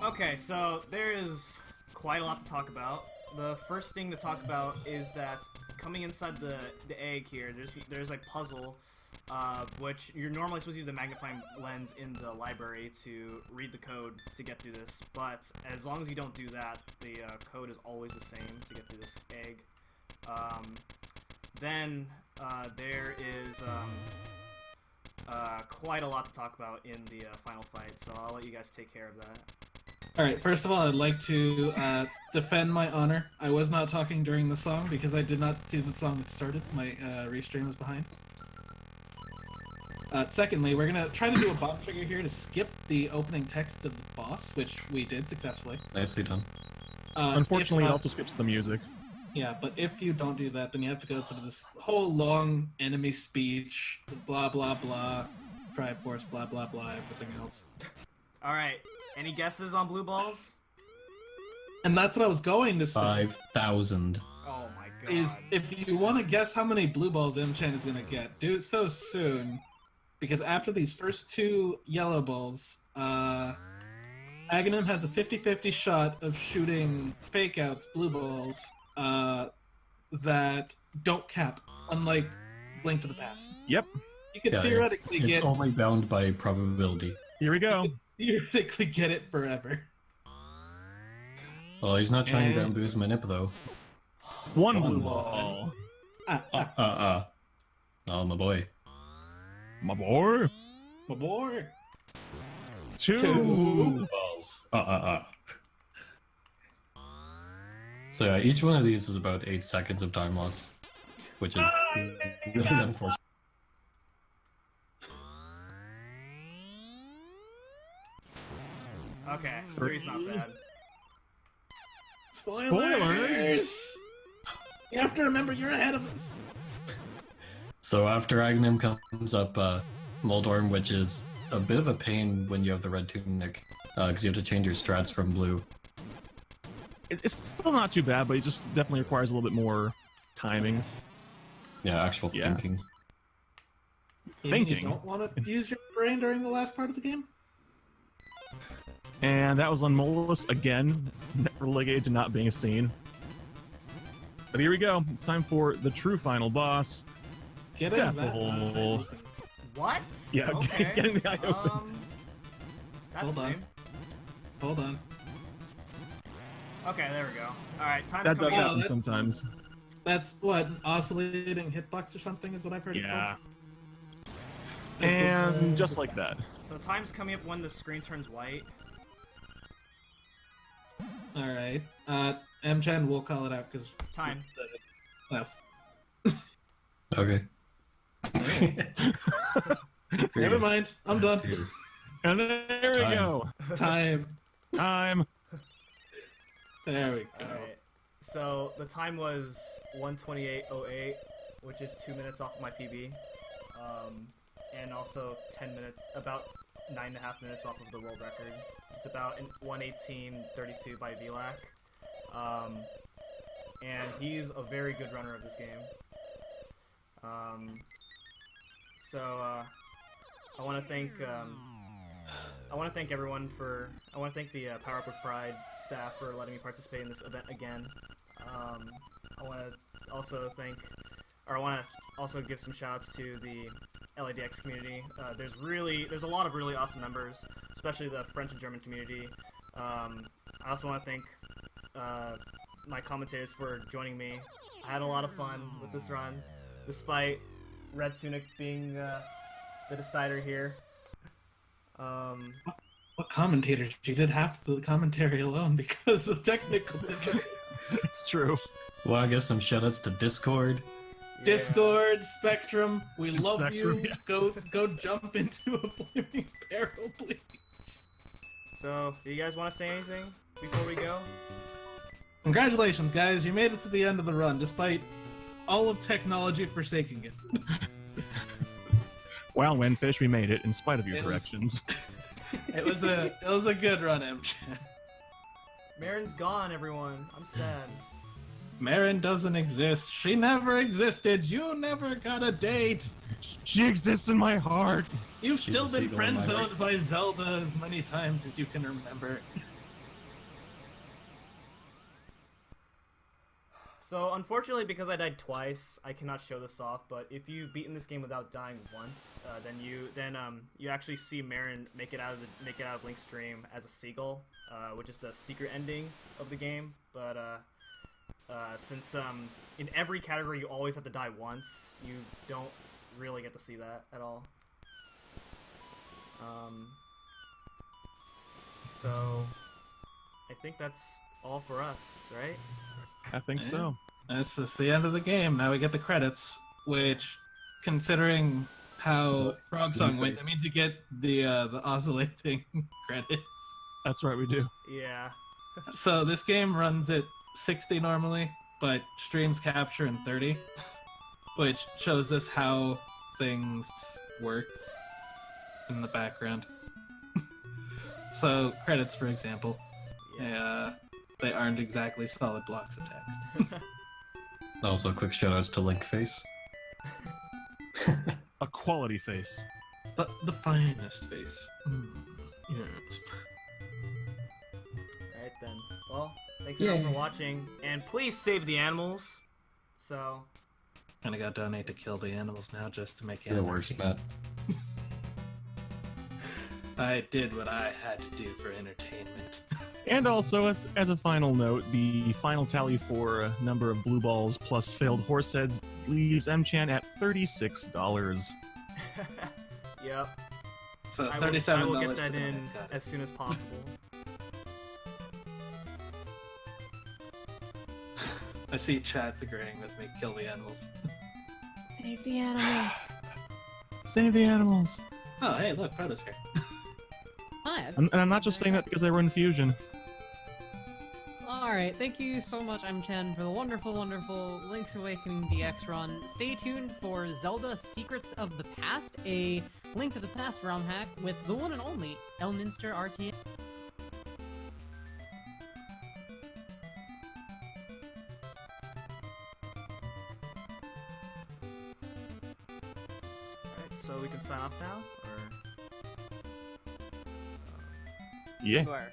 Okay, so there is quite a lot to talk about. The first thing to talk about is that coming inside the egg here, there's a puzzle, which you're normally supposed to use the magnifying lens in the library to read the code to get through this, but as long as you don't do that, the code is always the same to get through this egg. Then there is quite a lot to talk about in the final fight, so I'll let you guys take care of that. Alright, first of all, I'd like to defend my honor. I was not talking during the song because I did not see the song that started. My restream was behind. Secondly, we're gonna try to do a bomb trigger here to skip the opening text of the boss, which we did successfully. Nicely done. Unfortunately, if it not- also skips the music. Yeah, but if you don't do that, then you have to go through this whole long enemy speech, blah blah blah, Triforce, blah blah blah, everything else. Alright, any guesses on blue balls? And that's what I was going to say. 5,000. Oh my god. Is if you want to guess how many blue balls M-Chan is gonna get, do it so soon, because after these first 2 yellow balls, Aghanim has a 50-50 shot of shooting fake outs, blue balls, that don't cap, unlike Link to the Past. Yep. You could Yeah, theoretically it's get only bound by probability. Here we go. theoretically get it forever. Well, he's not trying to And- bamboozle Manip though. One One blue ball. ball. Oh, my boy. My boy. My boy. Two. Two. Balls. So yeah, each one of these is about 8 seconds of time loss, which is really unfortunate. Okay, 3's not bad. Spoilers! You have to remember you're ahead of us. So after Aghanim comes up Moldorm, which is a bit of a pain when you have the red tunic, because you have to change your strats from blue. It's still not too bad, but it just definitely requires a little bit more timing. Yeah, actual Yeah. thinking. Even Thinking. You don't want to use your brain during the last part of the game? And that was on Molus again, relegated to not being a scene. But here we go. It's time for the true final boss. Get out of Devil. What? Yeah, Okay. getting the eye open. That's Hold on. lame. Hold on. Okay, there we go. Alright, time's That does coming up. happen that's- sometimes. That's what, an oscillating hitbox or something is what I've heard Yeah. it called? And just like that. So time's coming up when the screen turns white. Alright. M-Chan will call it out because... Time. Okay. Never mind. I'm done. Two. And there we Time. go. Time. Time. There we go. Alright. So the time was 1:28:08, which is 2 minutes off my PB. And also 10 minutes, about 9.5 minutes off of the world record. It's about 1:18:32 by VLAC. And he's a very good runner of this game. I want to thank everyone for. I want to thank the Power Up with Pride staff for letting me participate in this event again. I want to also give some shoutouts to the LADX community. There's a lot of really awesome members, especially the French and German community. I also want to thank my commentators for joining me. I had a lot of fun with this run, despite Red Tunic being the decider here. What commentators? She did half the commentary alone because of technical difficulties. It's true. Want to give some shoutouts to Discord? Yeah. Discord, Spectrum, we And love Spectrum, you. yeah. Go jump into a flaming barrel, please. So, do you guys want to say anything before we go? Congratulations, guys! You made it to the end of the run, despite all of technology forsaking it. Well, Windfish, we made it in spite of your It was- corrections. It was a good run, M-Chan. Marin's gone, everyone. I'm sad. Marin doesn't exist. She never existed. You never got a date. She exists in my heart. You've She's still a been seagull in my friend-zoned by Zelda as many times as you can remember. So, unfortunately, because I died twice, I cannot show this off. But if you've beaten this game without dying once, then you actually see Marin make it out of Link's dream as a seagull, which is the secret ending of the game. But since in every category you always have to die once, you don't really get to see that at all. So I think that's all for us, right? I think Yeah. so. That's the end of the game. Now we get the credits, which, considering how Frog Song went, that means you get the oscillating credits. That's right, we do. Yeah. So this game runs at 60 normally, but streams capture in 30, which shows us how things work in the background. So credits, for example, they aren't exactly solid blocks of text. Also, quick shoutouts to Link Face. A quality face. The finest face. Yes. Alright then. Well, thanks everyone for Yay. watching, and please save the animals. So, And I got donate to kill the animals now just to make You're the animals. worst, Matt. I did what I had to do for entertainment. And also, as a final note, the final tally for number of blue balls plus failed horse heads leaves M-Chan at $36. yep. So I $37 will get to that donate. in Got it. as soon as possible. I see chat's agreeing with me. Kill the animals. Save the animals. Save the animals. Oh, hey, look, Proto's here. Hi. And I'm not just saying that because they run Fusion. Alright, thank you so much, M-Chan, for the wonderful, wonderful Link's Awakening DX run. Stay tuned for Zelda Secrets of the Past, a Link to the Past ROM hack with the one and only Elminster RTA. Alright, so we can sign off now? Or... Yeah. Sure.